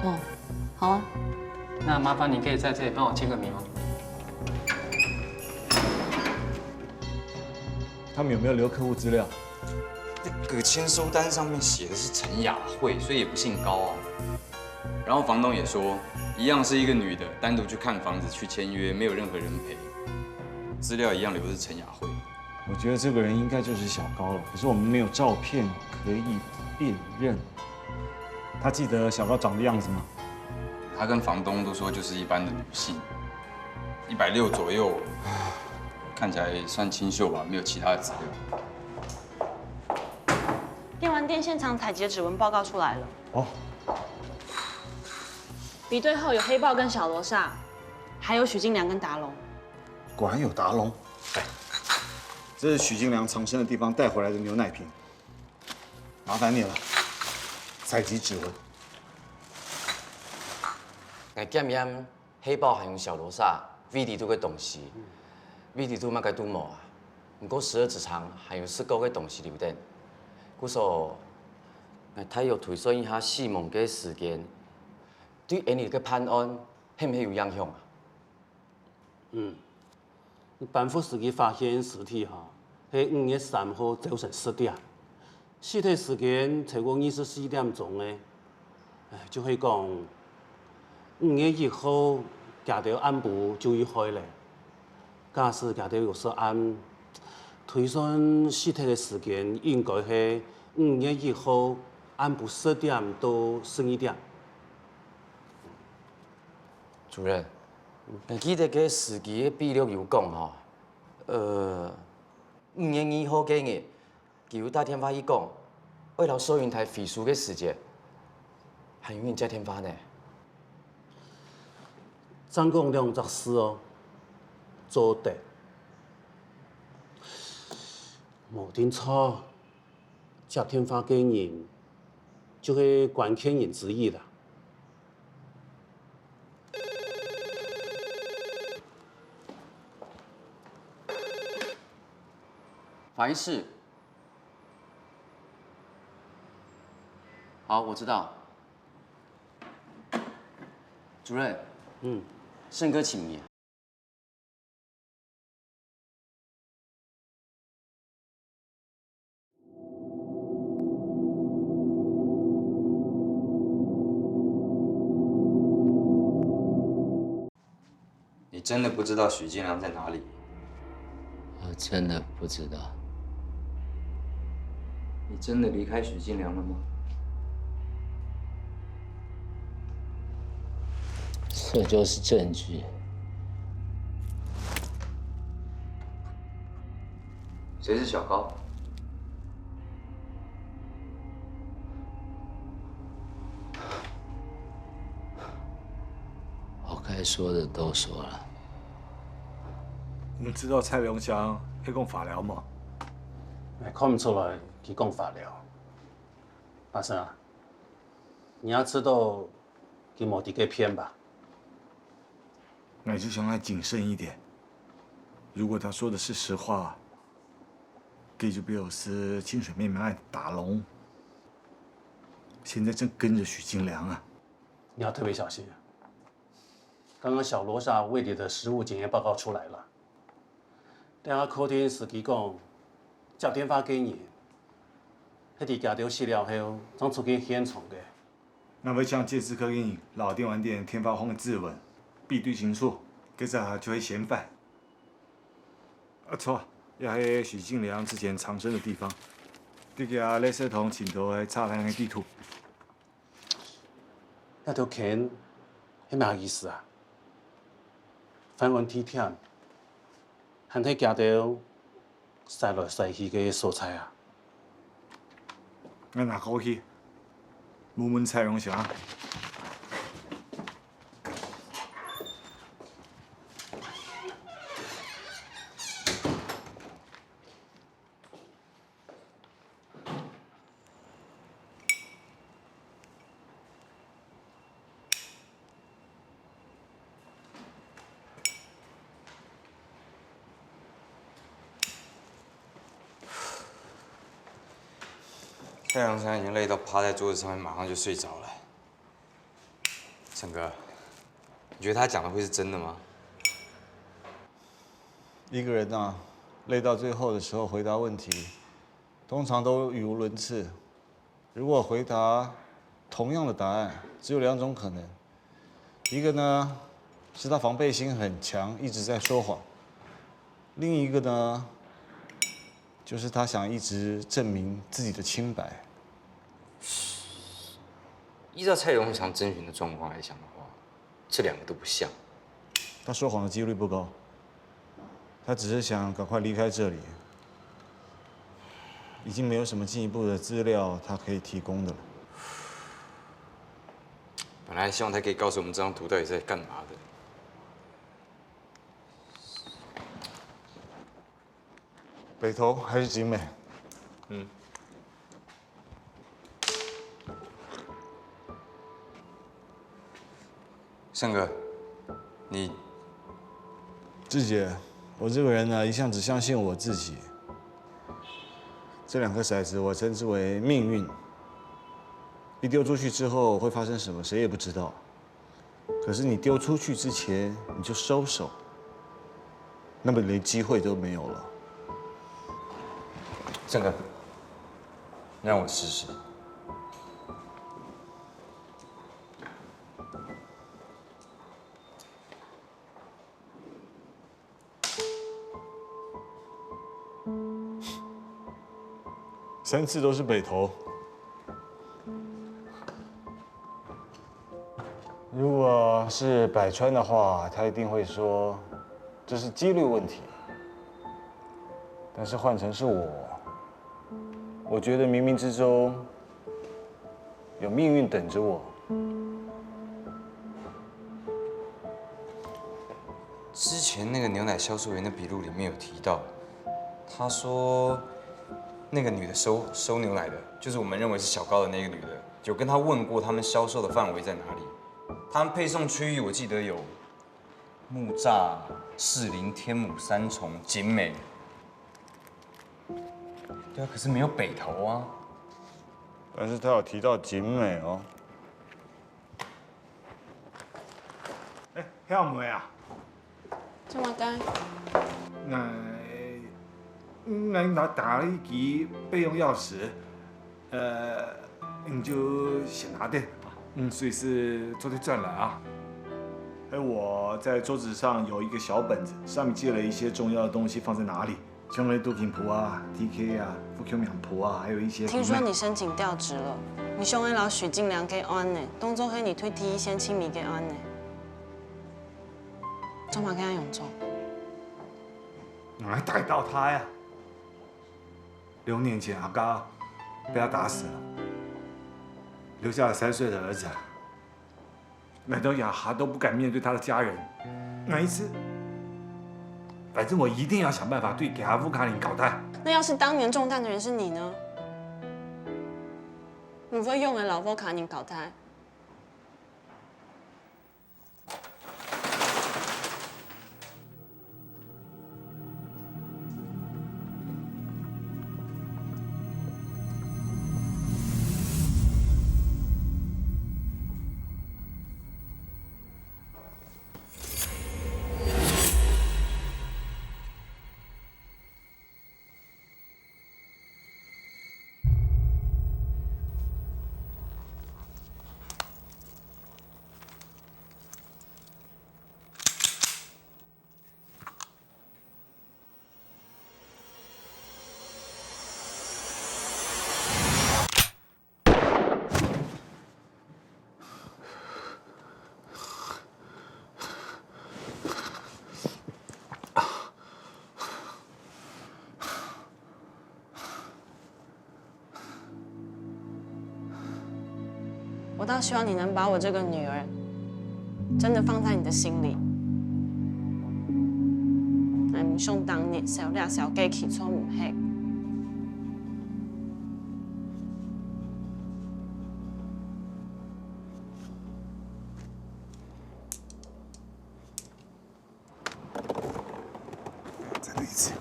哦，好啊。那麻烦你可以在这里帮我签个名吗？他们有没有留客户资料？这个签收单上面写的是陈雅慧，所以也不姓高啊。然后房东也说，一样是一个女的，单独去看房子去签约，没有任何人陪，资料一样留的是陈雅慧。我觉得这个人应该就是小高了，可是我们没有照片可以辨认。他记得小高长的样子吗？他跟房东都说就是一般的女性，160左右，看起来算清秀吧，没有其他的资料。电玩店现场采集的指纹报告出来了。哦。比对后有黑豹跟小罗刹，还有许金良跟达龙。果然有达龙。这是许金良藏身的地方带回来的牛奶瓶，麻烦你了。采集指纹。来检验黑豹还有小罗刹 V 地图的东西 ，V 地图嘛该都无啊。不过12指肠还有4个的东西留点。故说，来睇要推算一下死亡的时间，对今日的判案会唔会有影响啊？办复时期发现尸体哈，係5月3號早晨10點，屍體時間超過24點鐘嘅，就係講5月1號夾到暗部就要開咧，假使夾到有涉案，推算屍體嘅時間應該係5月1號暗部10點到11點。主任，記得個時期的記錄有講吼，5月2號嗰日，佢有打電話去講，為了收銀台飛書的時間，係用接電話呢。總共2隻事哦，做得冇定錯，接電話嘅人就係關鍵人之一啦。法醫室，好，我知道。主任，胜哥请你。你真的不知道许金良在哪里？我真的不知道。你真的离开许金良了吗？这就是证据。谁是小高？我该说的都说了。你们知道蔡龙祥会讲法疗吗？看不出来，他讲法疗。阿生啊，你要知道，他没伫个骗吧？那就想要谨慎一点。如果他说的是实话，这就表示清水妹妹案打龙，现在正跟着许金良啊。你要特别小心。刚刚小罗莎胃里的食物检验报告出来了，等下客厅司机讲，叫电话给你，迄伫夹到饲料后，总出去现场的。那要向这次客人老电玩店天发红的质问，比对清楚，接着就会嫌犯。啊错，也系许金良之前藏身的地方，这个垃圾桶前头还插上个地图。那条坑，迄咩意思啊？翻云梯忝，含迄夹到晒来晒去嘅蔬菜啊！我拿过去，问问蔡荣祥。太阳山已经累到趴在桌子上面，马上就睡着了。胜哥，你觉得他讲的会是真的吗？一个人啊，累到最后的时候回答问题，通常都语无伦次。如果回答同样的答案，只有2种可能：一个呢是他防备心很强，一直在说谎；另一个呢，就是他想一直证明自己的清白。依照蔡荣祥征询的状况来讲的话，这2个都不像。他说谎的几率不高，他只是想赶快离开这里。已经没有什么进一步的资料他可以提供的了。本来希望他可以告诉我们这张图到底是在干嘛的。北投还是景美？胜哥，你志杰，我这个人呢，一向只相信我自己。这2颗骰子我称之为命运。一丢出去之后会发生什么，谁也不知道。可是你丢出去之前你就收手，那么连机会都没有了。胜哥，让我试试。3次都是北投。如果是百川的话，他一定会说这是几率问题。但是换成是我觉得冥冥之中有命运等着我。之前那个牛奶销售员的笔录里面有提到，他说那个女的收牛奶的，就是我们认为是小高的那个女的，有跟他问过他们销售的范围在哪里。他们配送区域我记得有木栅、士林、天母、三重、景美。对啊，可是没有北投啊。但是他有提到景美哦。哎，晓梅啊？怎么干？那拿打了一支备用钥匙，你就先拿的，随时做对转来啊。我在桌子上有一个小本子，上面记了一些重要的东西放在哪里，像那杜金谱啊、TK 啊、富 Q 苗谱啊，还有一些。听说你申请调职了，你兄弟老许进良给安呢，当做黑你推第一线亲密给安呢，怎么跟他永做？哪还逮到他呀？6年前阿嘎被他打死了，留下了3岁的儿子。买到雅哈都不敢面对他的家人。那一次，反正我一定要想办法对给阿夫卡林搞态。那要是当年中弹的人是你呢？你会用给老夫卡宁搞胎？我倒希望你能把我这个女儿真的放在你的心里。哎，唔想当年小俩小鸡起错唔黑。再对一次，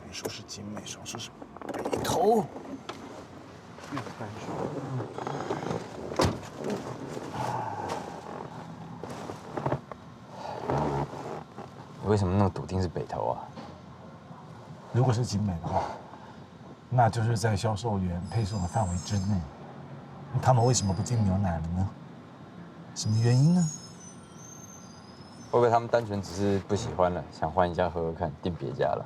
你说是景美，说是北投。你为什么那么笃定是北投啊？如果是景美的话，那就是在销售员配送的范围之内。他们为什么不进牛奶了呢？什么原因呢？会不会他们单纯只是不喜欢了，想换一家喝喝看，订别家了？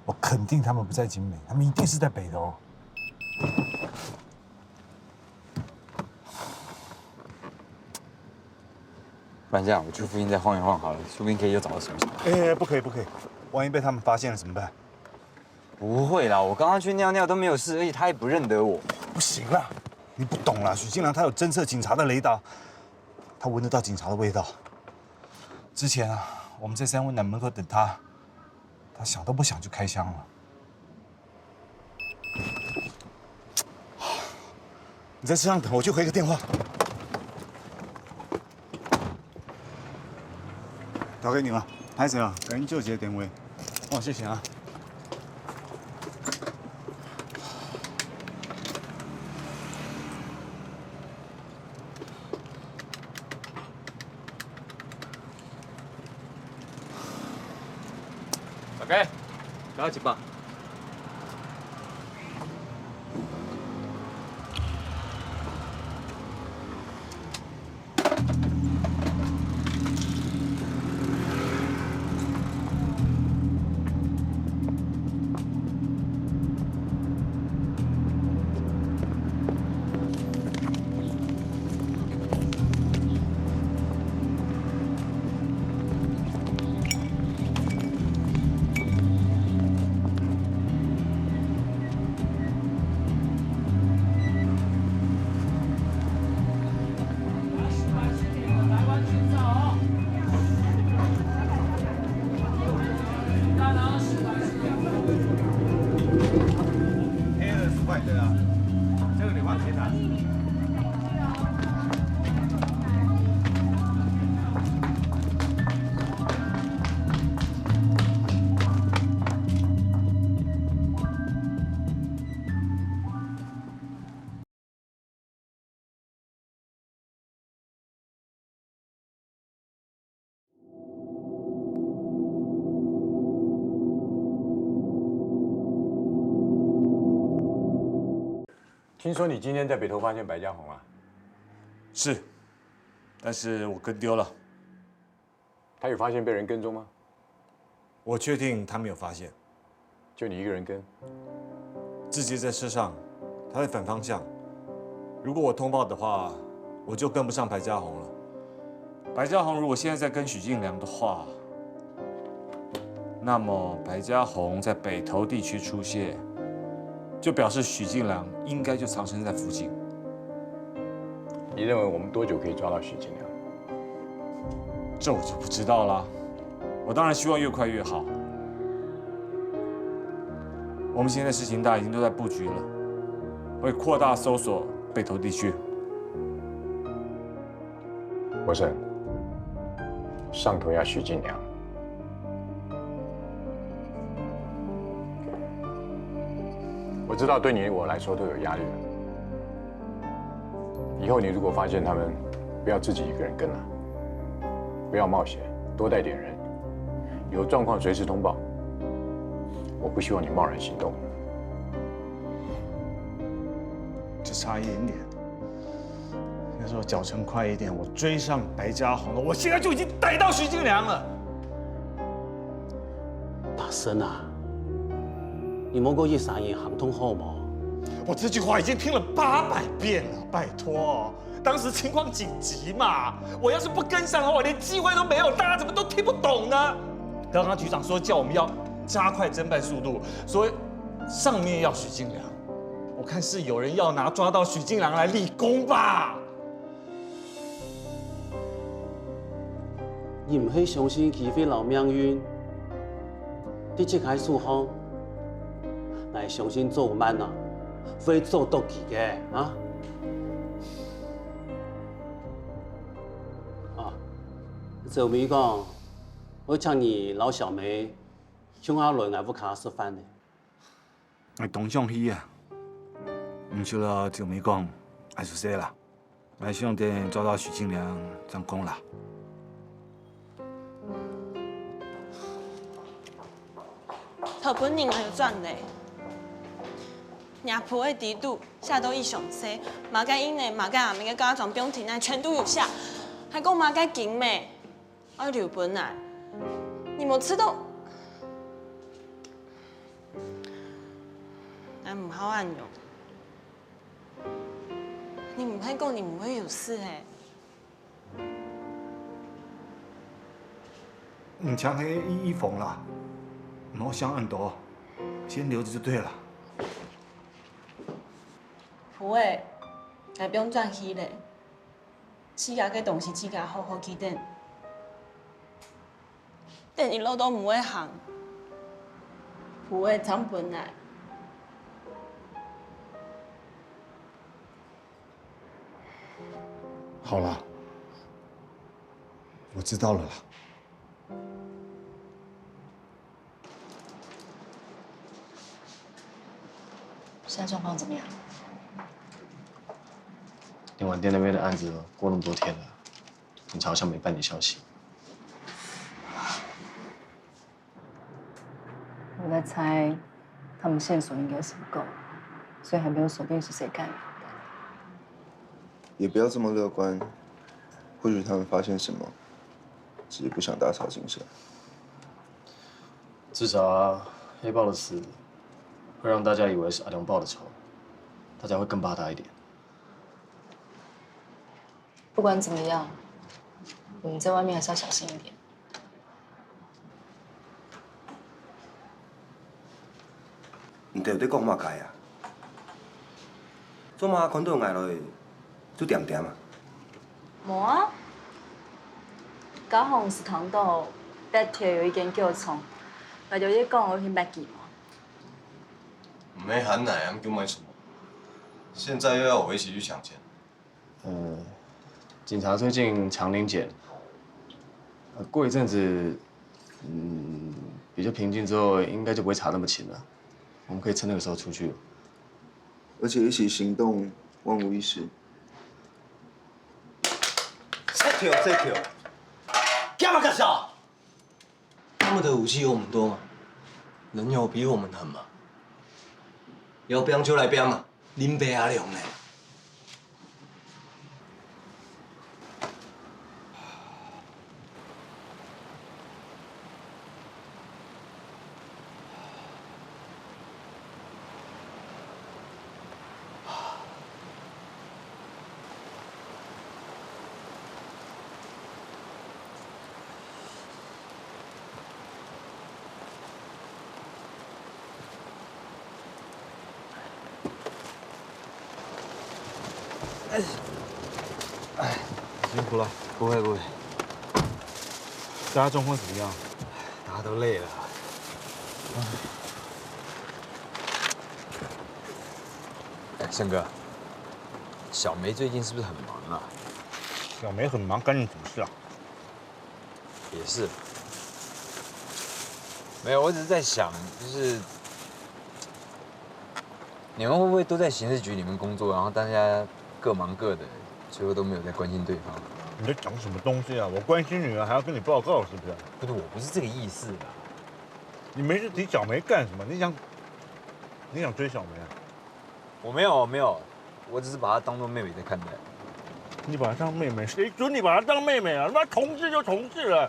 我肯定他们不在景美，他们一定是在北投。不然这样，我去附近再晃一晃好了，说不定可以又找到什么。哎，不可以不可以，万一被他们发现了怎么办？不会啦，我刚刚去尿尿都没有事，而且他也不认得我。不行啦，你不懂啦，许金良他有侦测警察的雷达，他闻得到警察的味道。之前啊，我们在三温暖门口等他，他想都不想就开枪了。你在车上等，我去回个电话。打给你了，拍谁啊？赶紧就接电话。哦，谢谢啊。大概，了解吧。听说你今天在北投发现白家红啊？是，但是我跟丢了。他有发现被人跟踪吗？我确定他没有发现，就你一个人跟。志杰在车上，他在反方向。如果我通报的话，我就跟不上白家红了。白家红如果现在在跟许进良的话，那么白家红在北投地区出现，就表示许进良应该就藏身在附近。你认为我们多久可以抓到许进良？这我就不知道了。我当然希望越快越好。我们现在事情大，已经都在布局了，会扩大搜索北投地区。博胜，上头要许进良。我知道对你我来说都有压力了。以后你如果发现他们，不要自己一个人跟了，不要冒险，多带点人，有状况随时通报。我不希望你贸然行动。只差一点点。要是我脚程快一点，我追上白家红了，我现在就已经逮到许进良了。大生啊，你莫过去三言行通好吗？我这句话已经听了800遍了，拜托。当时情况紧急嘛，我要是不跟上的话，我连机会都没有，大家怎么都听不懂呢？刚刚局长说叫我们要加快侦办速度，说上面要许进良，我看是有人要拿抓到许进良来立功吧。你唔去相信机会留命运，你这开始方，来相信做慢啊，会做到几个啊？啊，赵美讲，我请你老小梅，向下来我不卡示范的。我董上去啊，唔少了赵美讲，还是说啦，来希望店抓到许进良，成功啦。好本人还有赚嘞，伢婆的地度下都一上西，马该因呢，马该阿明个家长中庭内全都有下，还讲马该紧咩？爱留本来，你没吃到，俺唔好按用，你唔配讲你唔会有事哎。你抢黑一缝啦。毛香很多，先留着就对了。不会，也不用转去嘞。自家嘅东西自家好好去等，等你路都唔会行，不会长本来。好了，我知道了啦。现在状况怎么样？连晚店那边的案子过那么多天了，警察好像没半点消息。我在猜，他们线索应该是不够，所以还没有锁定是谁干的。也不要这么乐观，或许他们发现什么，只是不想打草惊蛇。至少啊，黑豹的死会让大家以为是阿良报的仇，大家会更怕他一点。不管怎么样，我们在外面还是要小心一点。唔对，你讲嘛解啊？做嘛看到挨落去，就点点啊？无啊，高雄是塘道在铁有一间叫创，那就你讲我去麦记嘛。没喊奶啊，给我买什么？现在又要我一起去抢钱？警察最近常临检，过一阵子，比较平静之后，应该就不会查那么勤了。我们可以趁那个时候出去。而且一起行动，万无一失。这条，干嘛干啥？他们的武器有我们多吗？人有比我们狠吗？要标就来标嘛！林北阿良呢？辛苦了。不会不会。大家状况怎么样？大家都累了。哎，胜哥，小梅最近是不是很忙啊？小梅很忙，干你什么事啊？也是。没有，我只是在想，就是你们会不会都在刑事局里面工作，然后大家各忙各的，最后都没有在关心对方？你在讲什么东西啊？我关心你了，还要跟你报告，是不是？不是，我不是这个意思啦。你没事提小梅干什么？你想追小梅啊？我没有，我只是把她当做妹妹在看待。你把她当妹妹，谁准你把她当妹妹啊？他妈同志就同志了，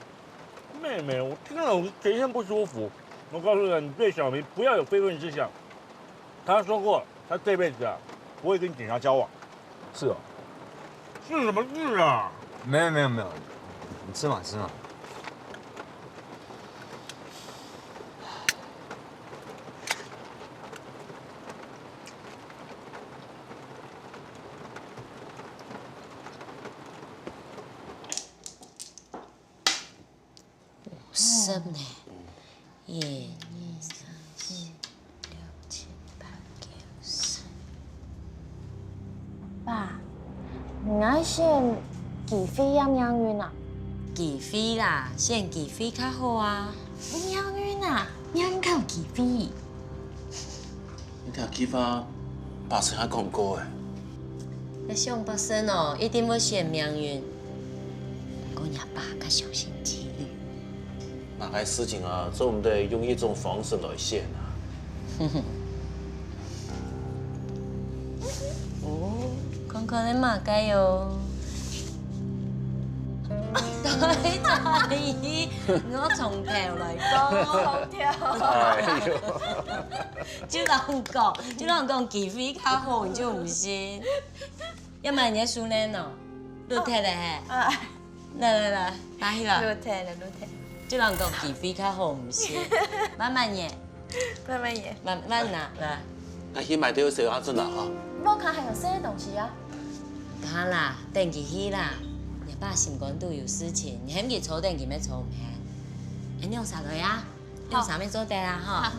妹妹，我听了我全身不舒服。我告诉你，你对小梅不要有非分之想。她说过，她这辈子啊不会跟警察交往。是哦。是什么事啊？没有，你吃嘛。深呢，1、2、3、4、6、7、8、9、10。爸，你爱选几飞要苗运啊？几飞啦，选几飞较好啊。苗运啊，苗运较有几飞？你听启发爸生遐讲过诶。要上北生哦，一定要选苗运。不过你爸较小心机律。那该事情啊，所以我们得用一种方式来选啊。哦，看看你马该哟。对，我从头来讲。从头。哎呦！这人讲鸡飞较好，你就唔信？要买你的书呢喏，露铁嘞嘿。来，拿去啦。露铁。这人讲鸡飞较好，唔信？慢慢耶。慢拿来。那去买都要写安怎啦哈？我看还有这些东西啊。他啦，电机去啦。你爸心肝都有事情，你还给抽电机没抽唔下？哎，你用啥来呀？用啥面做的啦哈？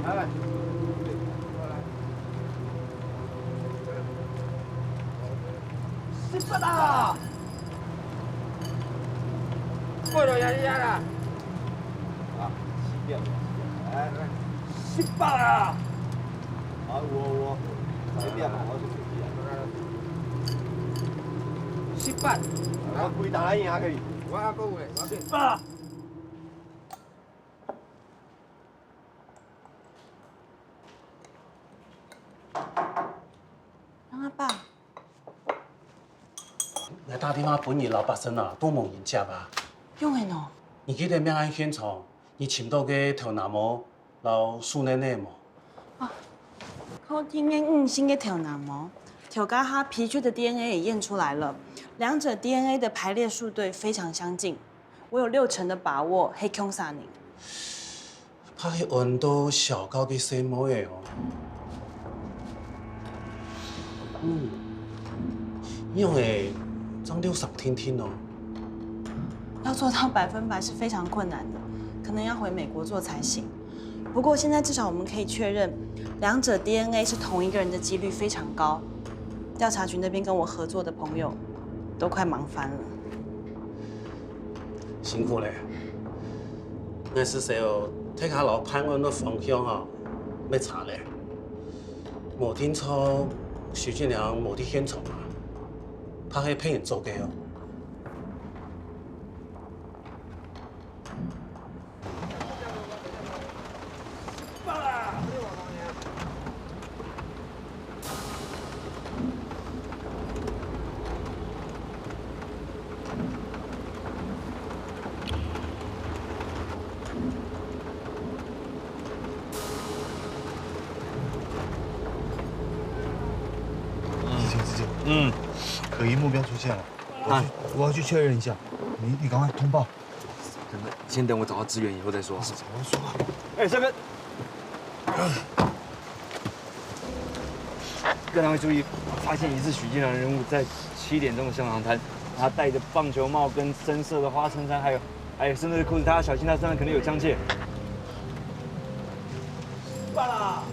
来，18啦！过了压啦！啊，7点了，来，18啦！啊，我随便嘛，我就随便。18，我几打来赢可以？我还讲诶，18。阿爸，来打电话本人老百姓啊，多忙人接啊。用的喏。你记得命案现场，你寻到个头南毛，老苏奶奶冇？靠天的5星的头南毛，挑嘎哈皮具的 DNA 也验出来了，两者 DNA 的排列数对非常相近，我有60%的把握黑凶杀你。它迄温度小到去什么的哦？用的脏溜少听听哦。要做到100%是非常困难的，可能要回美国做才行。不过现在至少我们可以确认，两者 DNA 是同一个人的几率非常高。调查局那边跟我合作的朋友都快忙翻了。辛苦嘞！那是谁哦？睇下老判案的方向哦，要查嘞。冇听说徐俊良冇伫现场啊，他系骗人做嘅哦。可疑目标出现了，我要去确认一下，你赶快通报。先等我找到资源以后再说。怎么说？哎，这边，各单位注意，发现疑似许进良人物在7点钟的香肠摊，他戴着棒球帽跟深色的花衬衫，还有深色的裤子，大家小心，他身上可能有枪械。罢了。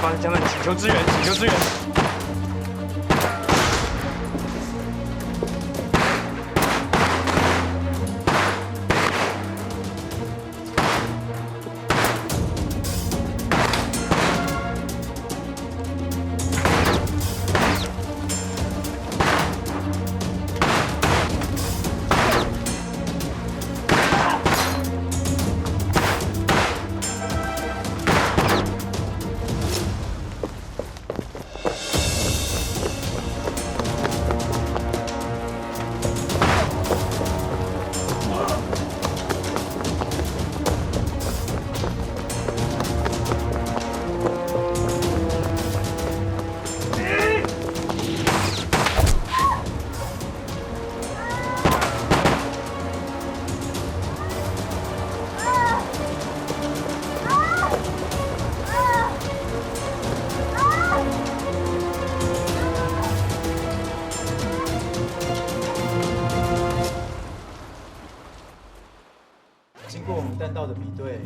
发生枪战，请求支援，请求支援。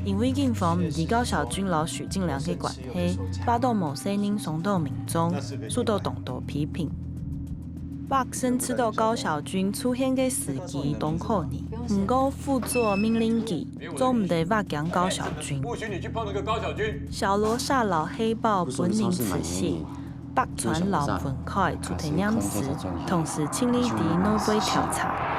因为警方唔知高小军老许进良嘅关系，霸道某些人伤到民众，受到众多批评。百姓知道高小军出现嘅时机当可能，唔过辅佐命令记，总唔得挖强高小军。不许你去碰那个高小军。小罗刹老黑豹本人此系，北川老文凯出庭验尸，同时清理地内部调查。